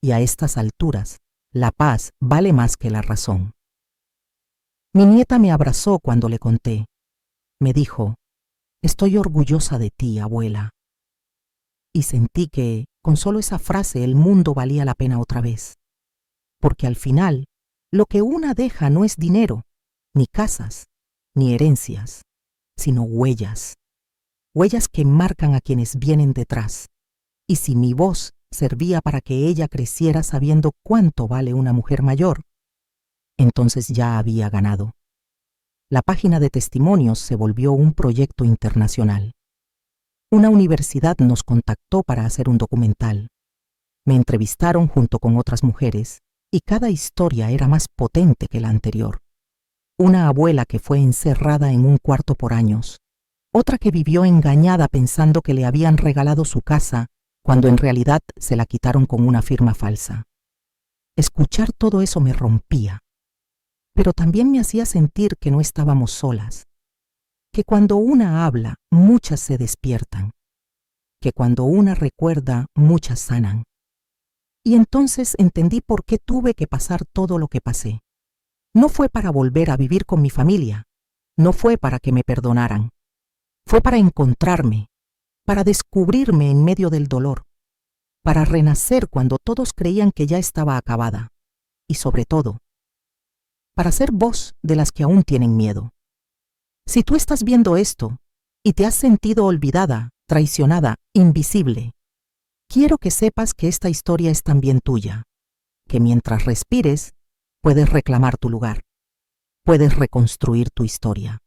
Y a estas alturas, la paz vale más que la razón. Mi nieta me abrazó cuando le conté. Me dijo, «Estoy orgullosa de ti, abuela». Y sentí que, con solo esa frase, el mundo valía la pena otra vez. Porque al final, lo que una deja no es dinero, ni casas, ni herencias, sino huellas. Huellas que marcan a quienes vienen detrás. Y si mi voz servía para que ella creciera sabiendo cuánto vale una mujer mayor, entonces ya había ganado. La página de testimonios se volvió un proyecto internacional. Una universidad nos contactó para hacer un documental. Me entrevistaron junto con otras mujeres y cada historia era más potente que la anterior. Una abuela que fue encerrada en un cuarto por años. Otra que vivió engañada pensando que le habían regalado su casa cuando en realidad se la quitaron con una firma falsa. Escuchar todo eso me rompía, pero también me hacía sentir que no estábamos solas, que cuando una habla, muchas se despiertan, que cuando una recuerda, muchas sanan. Y entonces entendí por qué tuve que pasar todo lo que pasé. No fue para volver a vivir con mi familia, no fue para que me perdonaran, fue para encontrarme, para descubrirme en medio del dolor, para renacer cuando todos creían que ya estaba acabada, y sobre todo, para ser voz de las que aún tienen miedo. Si tú estás viendo esto y te has sentido olvidada, traicionada, invisible, quiero que sepas que esta historia es también tuya, que mientras respires, puedes reclamar tu lugar, puedes reconstruir tu historia.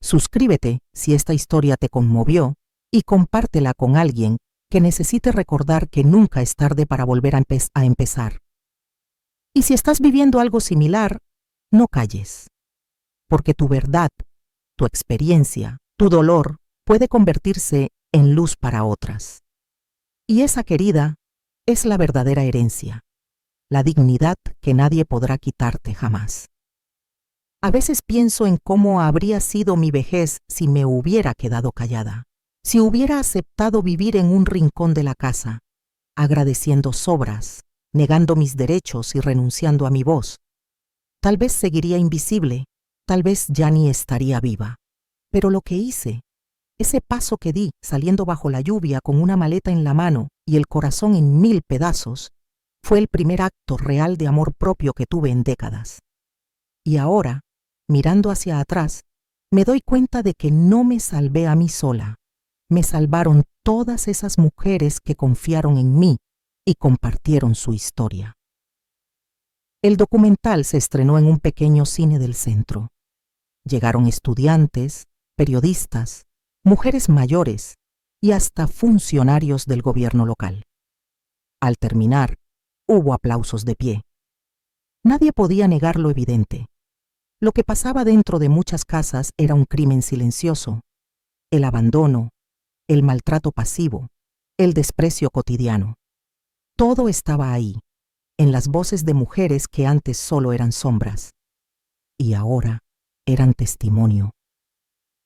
Suscríbete si esta historia te conmovió y compártela con alguien que necesite recordar que nunca es tarde para volver a empezar. Y si estás viviendo algo similar, no calles, porque tu verdad, tu experiencia, tu dolor puede convertirse en luz para otras. Y esa, querida, es la verdadera herencia, la dignidad que nadie podrá quitarte jamás. A veces pienso en cómo habría sido mi vejez si me hubiera quedado callada, si hubiera aceptado vivir en un rincón de la casa, agradeciendo sobras, negando mis derechos y renunciando a mi voz. Tal vez seguiría invisible, tal vez ya ni estaría viva. Pero lo que hice, ese paso que di saliendo bajo la lluvia con una maleta en la mano y el corazón en 1000 pedazos, fue el primer acto real de amor propio que tuve en décadas. Y ahora, mirando hacia atrás, me doy cuenta de que no me salvé a mí sola. Me salvaron todas esas mujeres que confiaron en mí y compartieron su historia. El documental se estrenó en un pequeño cine del centro. Llegaron estudiantes, periodistas, mujeres mayores y hasta funcionarios del gobierno local. Al terminar, hubo aplausos de pie. Nadie podía negar lo evidente. Lo que pasaba dentro de muchas casas era un crimen silencioso. El abandono, el maltrato pasivo, el desprecio cotidiano. Todo estaba ahí, en las voces de mujeres que antes solo eran sombras. Y ahora eran testimonio.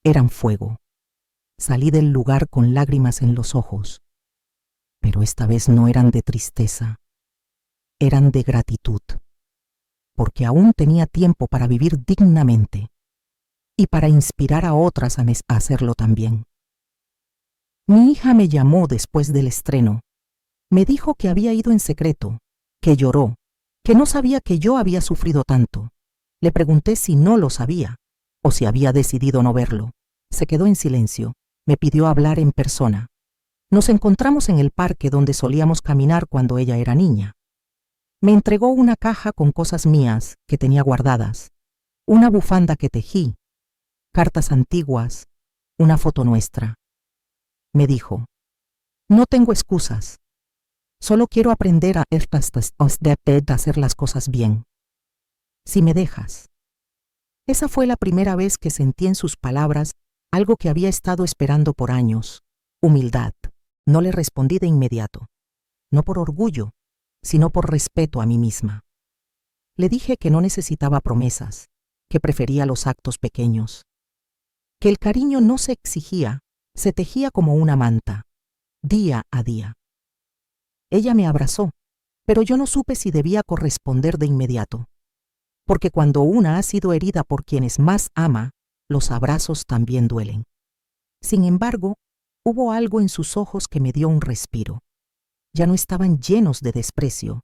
Eran fuego. Salí del lugar con lágrimas en los ojos. Pero esta vez no eran de tristeza. Eran de gratitud. Porque aún tenía tiempo para vivir dignamente y para inspirar a otras a hacerlo también. Mi hija me llamó después del estreno. Me dijo que había ido en secreto, que lloró, que no sabía que yo había sufrido tanto. Le pregunté si no lo sabía o si había decidido no verlo. Se quedó en silencio. Me pidió hablar en persona. Nos encontramos en el parque donde solíamos caminar cuando ella era niña. Me entregó una caja con cosas mías que tenía guardadas, una bufanda que tejí, cartas antiguas, una foto nuestra. Me dijo, no tengo excusas, solo quiero aprender a hacer las cosas bien. Si me dejas. Esa fue la primera vez que sentí en sus palabras algo que había estado esperando por años, humildad. No le respondí de inmediato, no por orgullo, sino por respeto a mí misma. Le dije que no necesitaba promesas, que prefería los actos pequeños, que el cariño no se exigía, se tejía como una manta, día a día. Ella me abrazó, pero yo no supe si debía corresponder de inmediato, porque cuando una ha sido herida por quienes más ama, los abrazos también duelen. Sin embargo, hubo algo en sus ojos que me dio un respiro. Ya no estaban llenos de desprecio,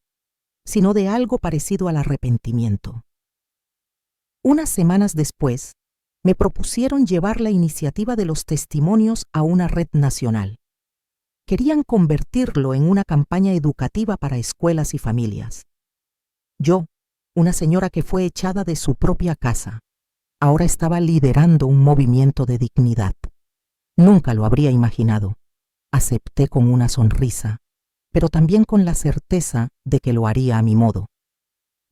sino de algo parecido al arrepentimiento. Unas semanas después, me propusieron llevar la iniciativa de los testimonios a una red nacional. Querían convertirlo en una campaña educativa para escuelas y familias. Yo, una señora que fue echada de su propia casa, ahora estaba liderando un movimiento de dignidad. Nunca lo habría imaginado. Acepté con una sonrisa, pero también con la certeza de que lo haría a mi modo,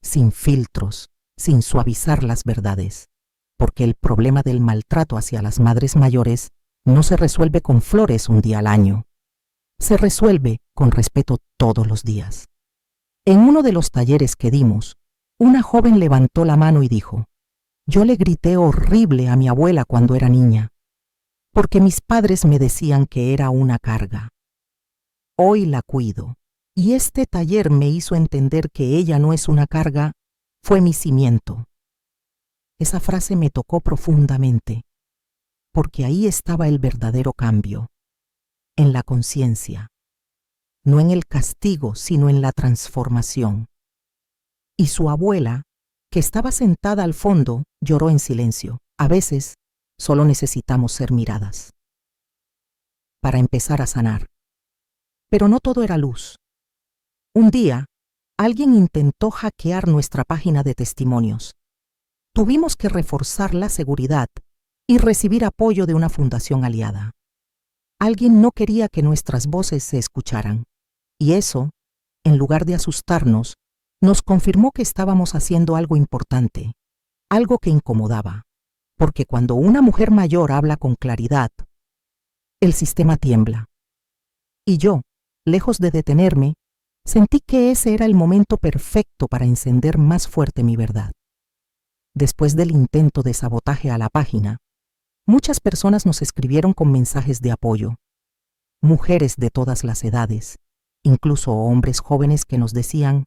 sin filtros, sin suavizar las verdades, porque el problema del maltrato hacia las madres mayores no se resuelve con flores un día al año. Se resuelve con respeto todos los días. En uno de los talleres que dimos, una joven levantó la mano y dijo, yo le grité horrible a mi abuela cuando era niña, porque mis padres me decían que era una carga. Hoy la cuido, y este taller me hizo entender que ella no es una carga, fue mi cimiento. Esa frase me tocó profundamente, porque ahí estaba el verdadero cambio, en la conciencia, no en el castigo, sino en la transformación. Y su abuela, que estaba sentada al fondo, lloró en silencio. A veces, solo necesitamos ser miradas para empezar a sanar. Pero no todo era luz. Un día, alguien intentó hackear nuestra página de testimonios. Tuvimos que reforzar la seguridad y recibir apoyo de una fundación aliada. Alguien no quería que nuestras voces se escucharan, y eso, en lugar de asustarnos, nos confirmó que estábamos haciendo algo importante, algo que incomodaba, porque cuando una mujer mayor habla con claridad, el sistema tiembla. Y yo, lejos de detenerme, sentí que ese era el momento perfecto para encender más fuerte mi verdad. Después del intento de sabotaje a la página, muchas personas nos escribieron con mensajes de apoyo. Mujeres de todas las edades, incluso hombres jóvenes que nos decían,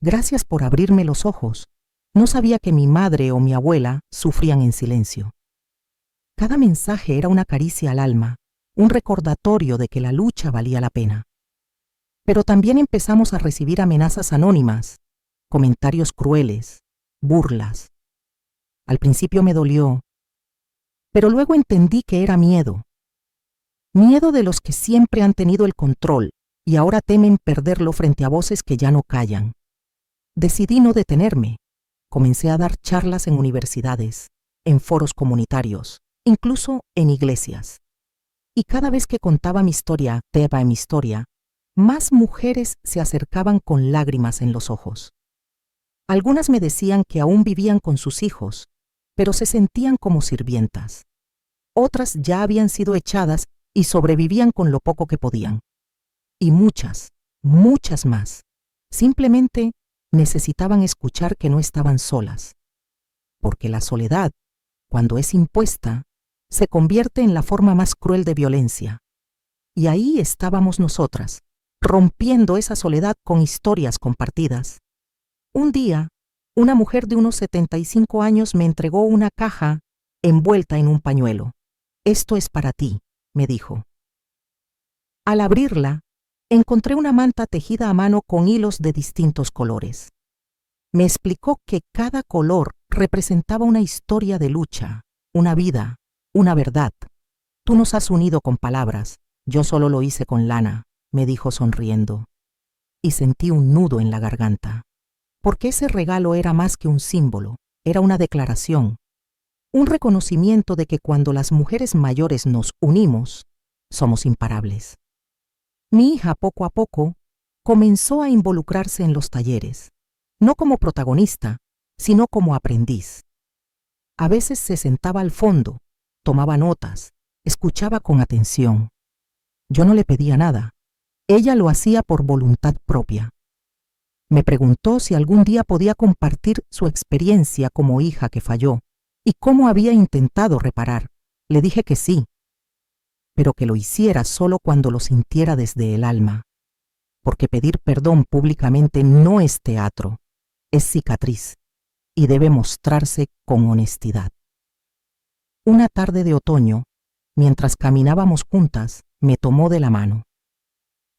gracias por abrirme los ojos. No sabía que mi madre o mi abuela sufrían en silencio. Cada mensaje era una caricia al alma, un recordatorio de que la lucha valía la pena. Pero también empezamos a recibir amenazas anónimas, comentarios crueles, burlas. Al principio me dolió, pero luego entendí que era miedo. Miedo de los que siempre han tenido el control y ahora temen perderlo frente a voces que ya no callan. Decidí no detenerme. Comencé a dar charlas en universidades, en foros comunitarios, incluso en iglesias. Y cada vez que contaba mi historia, más mujeres se acercaban con lágrimas en los ojos. Algunas me decían que aún vivían con sus hijos, pero se sentían como sirvientas. Otras ya habían sido echadas y sobrevivían con lo poco que podían. Y muchas, muchas más, simplemente necesitaban escuchar que no estaban solas, porque la soledad, cuando es impuesta, se convierte en la forma más cruel de violencia. Y ahí estábamos nosotras, rompiendo esa soledad con historias compartidas. Un día, una mujer de unos 75 años me entregó una caja envuelta en un pañuelo. Esto es para ti, me dijo. Al abrirla, encontré una manta tejida a mano con hilos de distintos colores. Me explicó que cada color representaba una historia de lucha, una vida, una verdad. Tú nos has unido con palabras, yo solo lo hice con lana, me dijo sonriendo. y sentí un nudo en la garganta. Porque ese regalo era más que un símbolo, era una declaración, un reconocimiento de que cuando las mujeres mayores nos unimos, somos imparables. Mi hija, poco a poco, comenzó a involucrarse en los talleres, no como protagonista, sino como aprendiz. A veces se sentaba al fondo, tomaba notas, escuchaba con atención. Yo no le pedía nada. Ella lo hacía por voluntad propia. Me preguntó si algún día podía compartir su experiencia como hija que falló y cómo había intentado reparar. Le dije que sí, pero que lo hiciera solo cuando lo sintiera desde el alma, porque pedir perdón públicamente no es teatro, es cicatriz y debe mostrarse con honestidad. Una tarde de otoño, mientras caminábamos juntas, me tomó de la mano.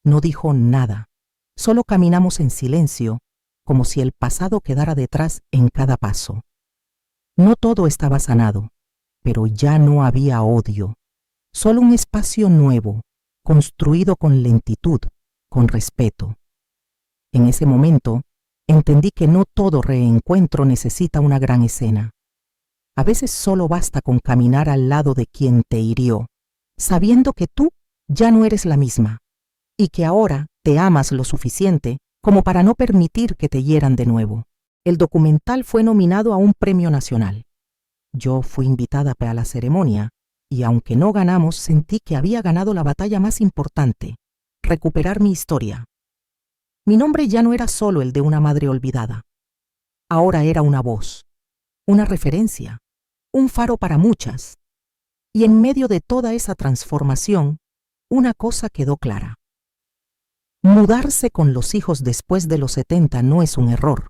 No dijo nada, solo caminamos en silencio, como si el pasado quedara detrás en cada paso. No todo estaba sanado, pero ya no había odio, solo un espacio nuevo, construido con lentitud, con respeto. En ese momento, entendí que no todo reencuentro necesita una gran escena. A veces solo basta con caminar al lado de quien te hirió, sabiendo que tú ya no eres la misma y que ahora te amas lo suficiente como para no permitir que te hieran de nuevo. El documental fue nominado a un premio nacional. Yo fui invitada a la ceremonia y aunque no ganamos, sentí que había ganado la batalla más importante, recuperar mi historia. Mi nombre ya no era solo el de una madre olvidada. Ahora era una voz, una referencia, un faro para muchas. Y en medio de toda esa transformación, una cosa quedó clara. Mudarse con los hijos después de los 70 no es un error.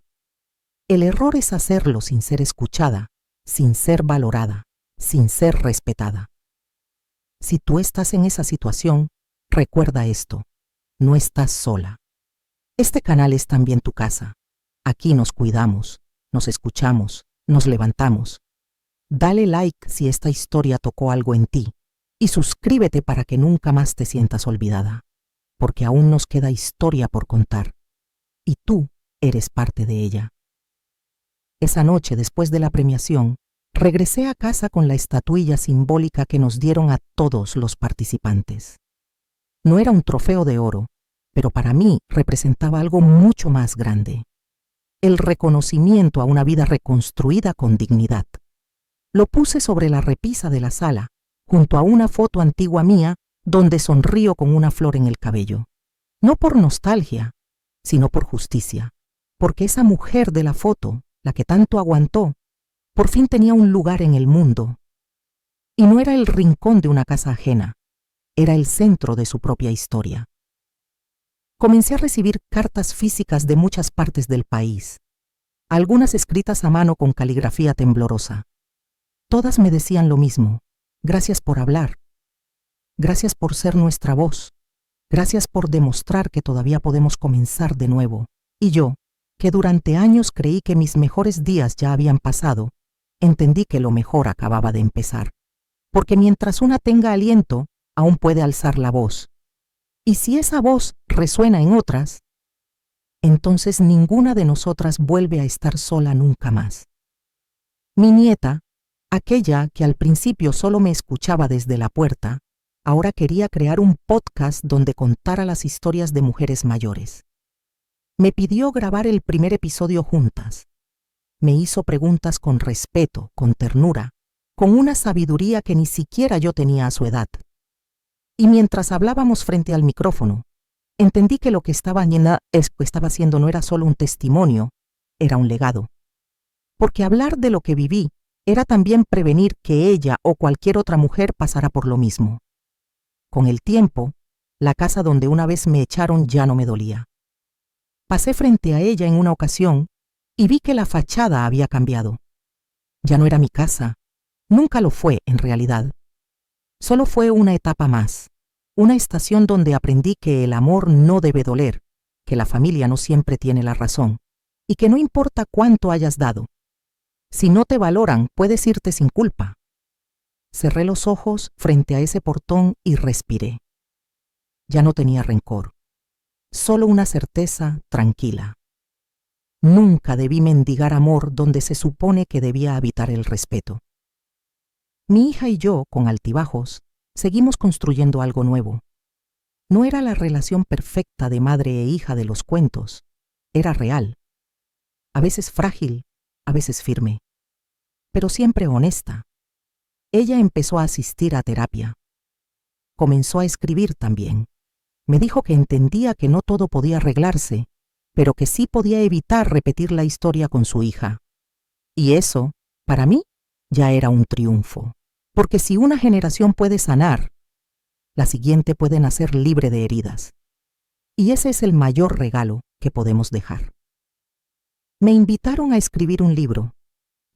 El error es hacerlo sin ser escuchada, sin ser valorada, sin ser respetada. Si tú estás en esa situación, recuerda esto, no estás sola. Este canal es también tu casa. Aquí nos cuidamos, nos escuchamos, nos levantamos. Dale like si esta historia tocó algo en ti y suscríbete para que nunca más te sientas olvidada, porque aún nos queda historia por contar y tú eres parte de ella. Esa noche, después de la premiación, regresé a casa con la estatuilla simbólica que nos dieron a todos los participantes. No era un trofeo de oro, pero para mí representaba algo mucho más grande. El reconocimiento a una vida reconstruida con dignidad. Lo puse sobre la repisa de la sala, junto a una foto antigua mía donde sonrío con una flor en el cabello. No por nostalgia, sino por justicia, porque esa mujer de la foto, la que tanto aguantó, por fin tenía un lugar en el mundo. Y no era el rincón de una casa ajena, era el centro de su propia historia. Comencé a recibir cartas físicas de muchas partes del país, algunas escritas a mano con caligrafía temblorosa. Todas me decían lo mismo: gracias por hablar, gracias por ser nuestra voz, gracias por demostrar que todavía podemos comenzar de nuevo. Y yo, que durante años creí que mis mejores días ya habían pasado, entendí que lo mejor acababa de empezar. Porque mientras una tenga aliento, aún puede alzar la voz. Y si esa voz resuena en otras, entonces ninguna de nosotras vuelve a estar sola nunca más. Mi nieta, aquella que al principio solo me escuchaba desde la puerta, ahora quería crear un podcast donde contara las historias de mujeres mayores. Me pidió grabar el primer episodio juntas. Me hizo preguntas con respeto, con ternura, con una sabiduría que ni siquiera yo tenía a su edad. Y mientras hablábamos frente al micrófono, entendí que lo que estaba haciendo no era solo un testimonio, era un legado. Porque hablar de lo que viví era también prevenir que ella o cualquier otra mujer pasara por lo mismo. Con el tiempo, la casa donde una vez me echaron ya no me dolía. Pasé frente a ella en una ocasión y vi que la fachada había cambiado. Ya no era mi casa, nunca lo fue en realidad. Solo fue una etapa más, una estación donde aprendí que el amor no debe doler, que la familia no siempre tiene la razón y que no importa cuánto hayas dado. Si no te valoran, puedes irte sin culpa. Cerré los ojos frente a ese portón y respiré. Ya no tenía rencor. solo una certeza tranquila. Nunca debí mendigar amor donde se supone que debía habitar el respeto. Mi hija y yo, con altibajos, seguimos construyendo algo nuevo. No era la relación perfecta de madre e hija de los cuentos, era real. A veces frágil, a veces firme, pero siempre honesta. Ella empezó a asistir a terapia. Comenzó a escribir también. Me dijo que entendía que no todo podía arreglarse, pero que sí podía evitar repetir la historia con su hija. Y eso, para mí, ya era un triunfo. Porque si una generación puede sanar, la siguiente puede nacer libre de heridas. Y ese es el mayor regalo que podemos dejar. Me invitaron a escribir un libro.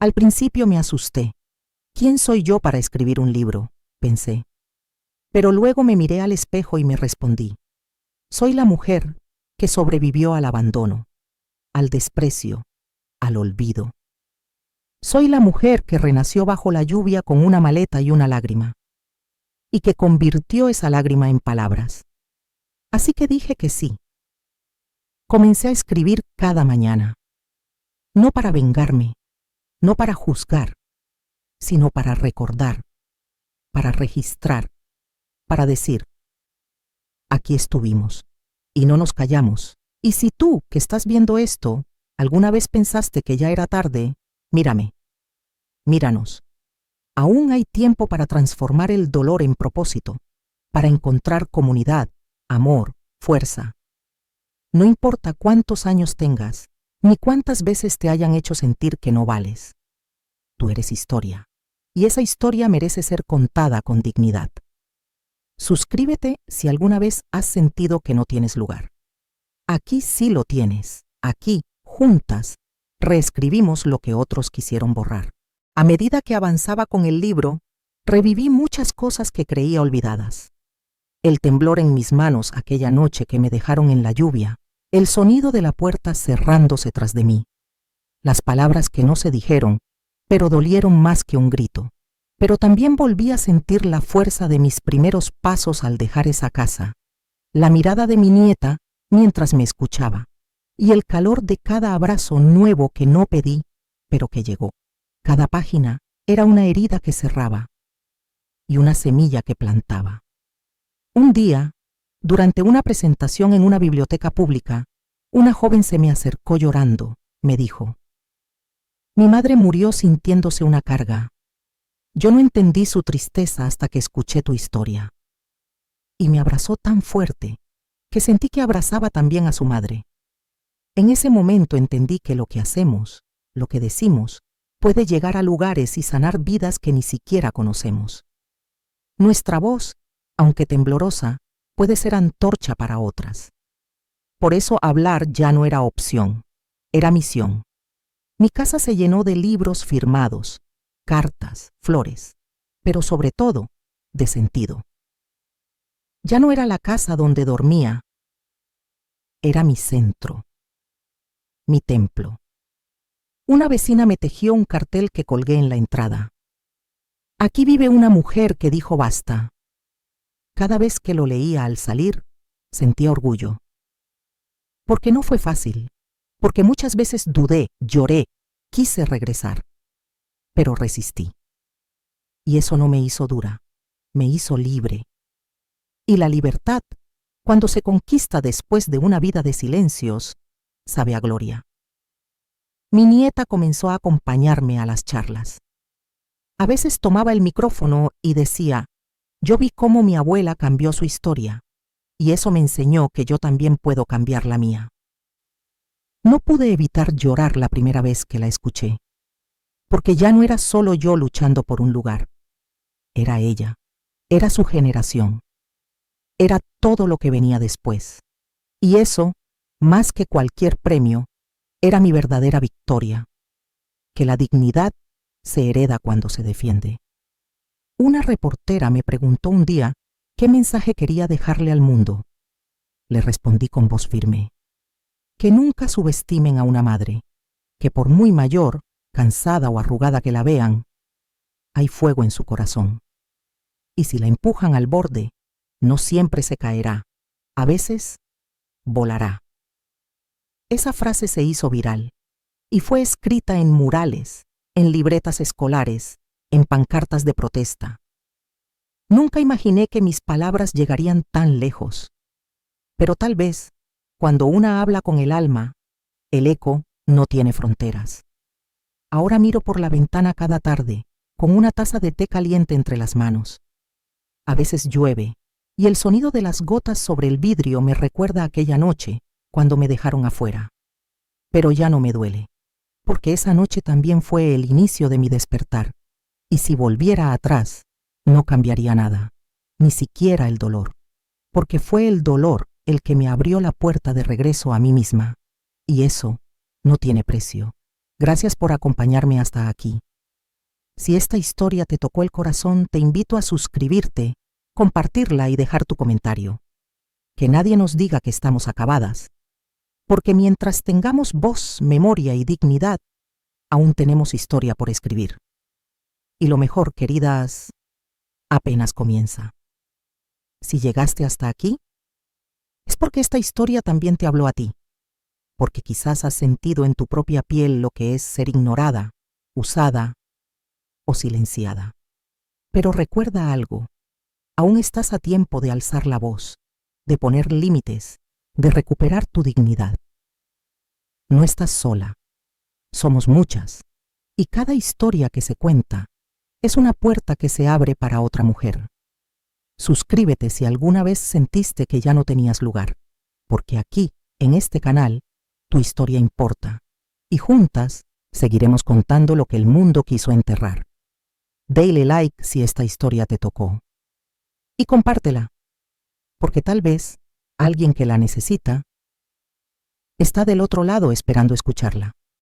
Al principio me asusté. ¿Quién soy yo para escribir un libro?, pensé. Pero luego me miré al espejo y me respondí. Soy la mujer que sobrevivió al abandono, al desprecio, al olvido. Soy la mujer que renació bajo la lluvia con una maleta y una lágrima, y que convirtió esa lágrima en palabras. Así que dije que sí. Comencé a escribir cada mañana, no para vengarme, no para juzgar, sino para recordar, para registrar, para decir, aquí estuvimos, y no nos callamos. Y si tú, que estás viendo esto, alguna vez pensaste que ya era tarde, mírame, míranos. Aún hay tiempo para transformar el dolor en propósito, para encontrar comunidad, amor, fuerza. No importa cuántos años tengas, ni cuántas veces te hayan hecho sentir que no vales. Tú eres historia, y esa historia merece ser contada con dignidad. Suscríbete si alguna vez has sentido que no tienes lugar. Aquí sí lo tienes. Aquí, juntas, reescribimos lo que otros quisieron borrar. A medida que avanzaba con el libro, reviví muchas cosas que creía olvidadas. El temblor en mis manos aquella noche que me dejaron en la lluvia, el sonido de la puerta cerrándose tras de mí, las palabras que no se dijeron, pero dolieron más que un grito. Pero también volví a sentir la fuerza de mis primeros pasos al dejar esa casa, la mirada de mi nieta mientras me escuchaba, y el calor de cada abrazo nuevo que no pedí, pero que llegó. Cada página era una herida que cerraba y una semilla que plantaba. Un día, durante una presentación en una biblioteca pública, una joven se me acercó llorando, me dijo, mi madre murió sintiéndose una carga. Yo no entendí su tristeza hasta que escuché tu historia. Y me abrazó tan fuerte que sentí que abrazaba también a su madre. En ese momento entendí que lo que hacemos, lo que decimos, puede llegar a lugares y sanar vidas que ni siquiera conocemos. Nuestra voz, aunque temblorosa, puede ser antorcha para otras. Por eso hablar ya no era opción, era misión. Mi casa se llenó de libros firmados, cartas, flores, pero sobre todo, de sentido. Ya no era la casa donde dormía, era mi centro, mi templo. Una vecina me tejió un cartel que colgué en la entrada. Aquí vive una mujer que dijo basta. Cada vez que lo leía al salir, sentía orgullo. Porque no fue fácil, porque muchas veces dudé, lloré, quise regresar, pero resistí. Y eso no me hizo dura, me hizo libre. Y la libertad, cuando se conquista después de una vida de silencios, sabe a gloria. Mi nieta comenzó a acompañarme a las charlas. A veces tomaba el micrófono y decía, yo vi cómo mi abuela cambió su historia, y eso me enseñó que yo también puedo cambiar la mía. No pude evitar llorar la primera vez que la escuché, porque ya no era solo yo luchando por un lugar. Era ella, era su generación. Era todo lo que venía después. Y eso, más que cualquier premio, era mi verdadera victoria, que la dignidad se hereda cuando se defiende. Una reportera me preguntó un día qué mensaje quería dejarle al mundo. Le respondí con voz firme, que nunca subestimen a una madre, que por muy mayor, cansada o arrugada que la vean, hay fuego en su corazón. Y si la empujan al borde, no siempre se caerá. A veces volará. Esa frase se hizo viral y fue escrita en murales, en libretas escolares, en pancartas de protesta. Nunca imaginé que mis palabras llegarían tan lejos. Pero tal vez, cuando una habla con el alma, el eco no tiene fronteras. Ahora miro por la ventana cada tarde, con una taza de té caliente entre las manos. A veces llueve, y el sonido de las gotas sobre el vidrio me recuerda aquella noche, cuando me dejaron afuera. Pero ya no me duele, porque esa noche también fue el inicio de mi despertar, y si volviera atrás, no cambiaría nada, ni siquiera el dolor, porque fue el dolor el que me abrió la puerta de regreso a mí misma, y eso no tiene precio. Gracias por acompañarme hasta aquí. Si esta historia te tocó el corazón, te invito a suscribirte, compartirla y dejar tu comentario. Que nadie nos diga que estamos acabadas, porque mientras tengamos voz, memoria y dignidad, aún tenemos historia por escribir. Y lo mejor, queridas, apenas comienza. Si llegaste hasta aquí, es porque esta historia también te habló a ti, porque quizás has sentido en tu propia piel lo que es ser ignorada, usada o silenciada. Pero recuerda algo, aún estás a tiempo de alzar la voz, de poner límites, de recuperar tu dignidad. No estás sola, somos muchas, y cada historia que se cuenta es una puerta que se abre para otra mujer. Suscríbete si alguna vez sentiste que ya no tenías lugar, porque aquí, en este canal, tu historia importa, y juntas seguiremos contando lo que el mundo quiso enterrar. Dale like si esta historia te tocó. Y compártela, porque tal vez alguien que la necesita está del otro lado esperando escucharla.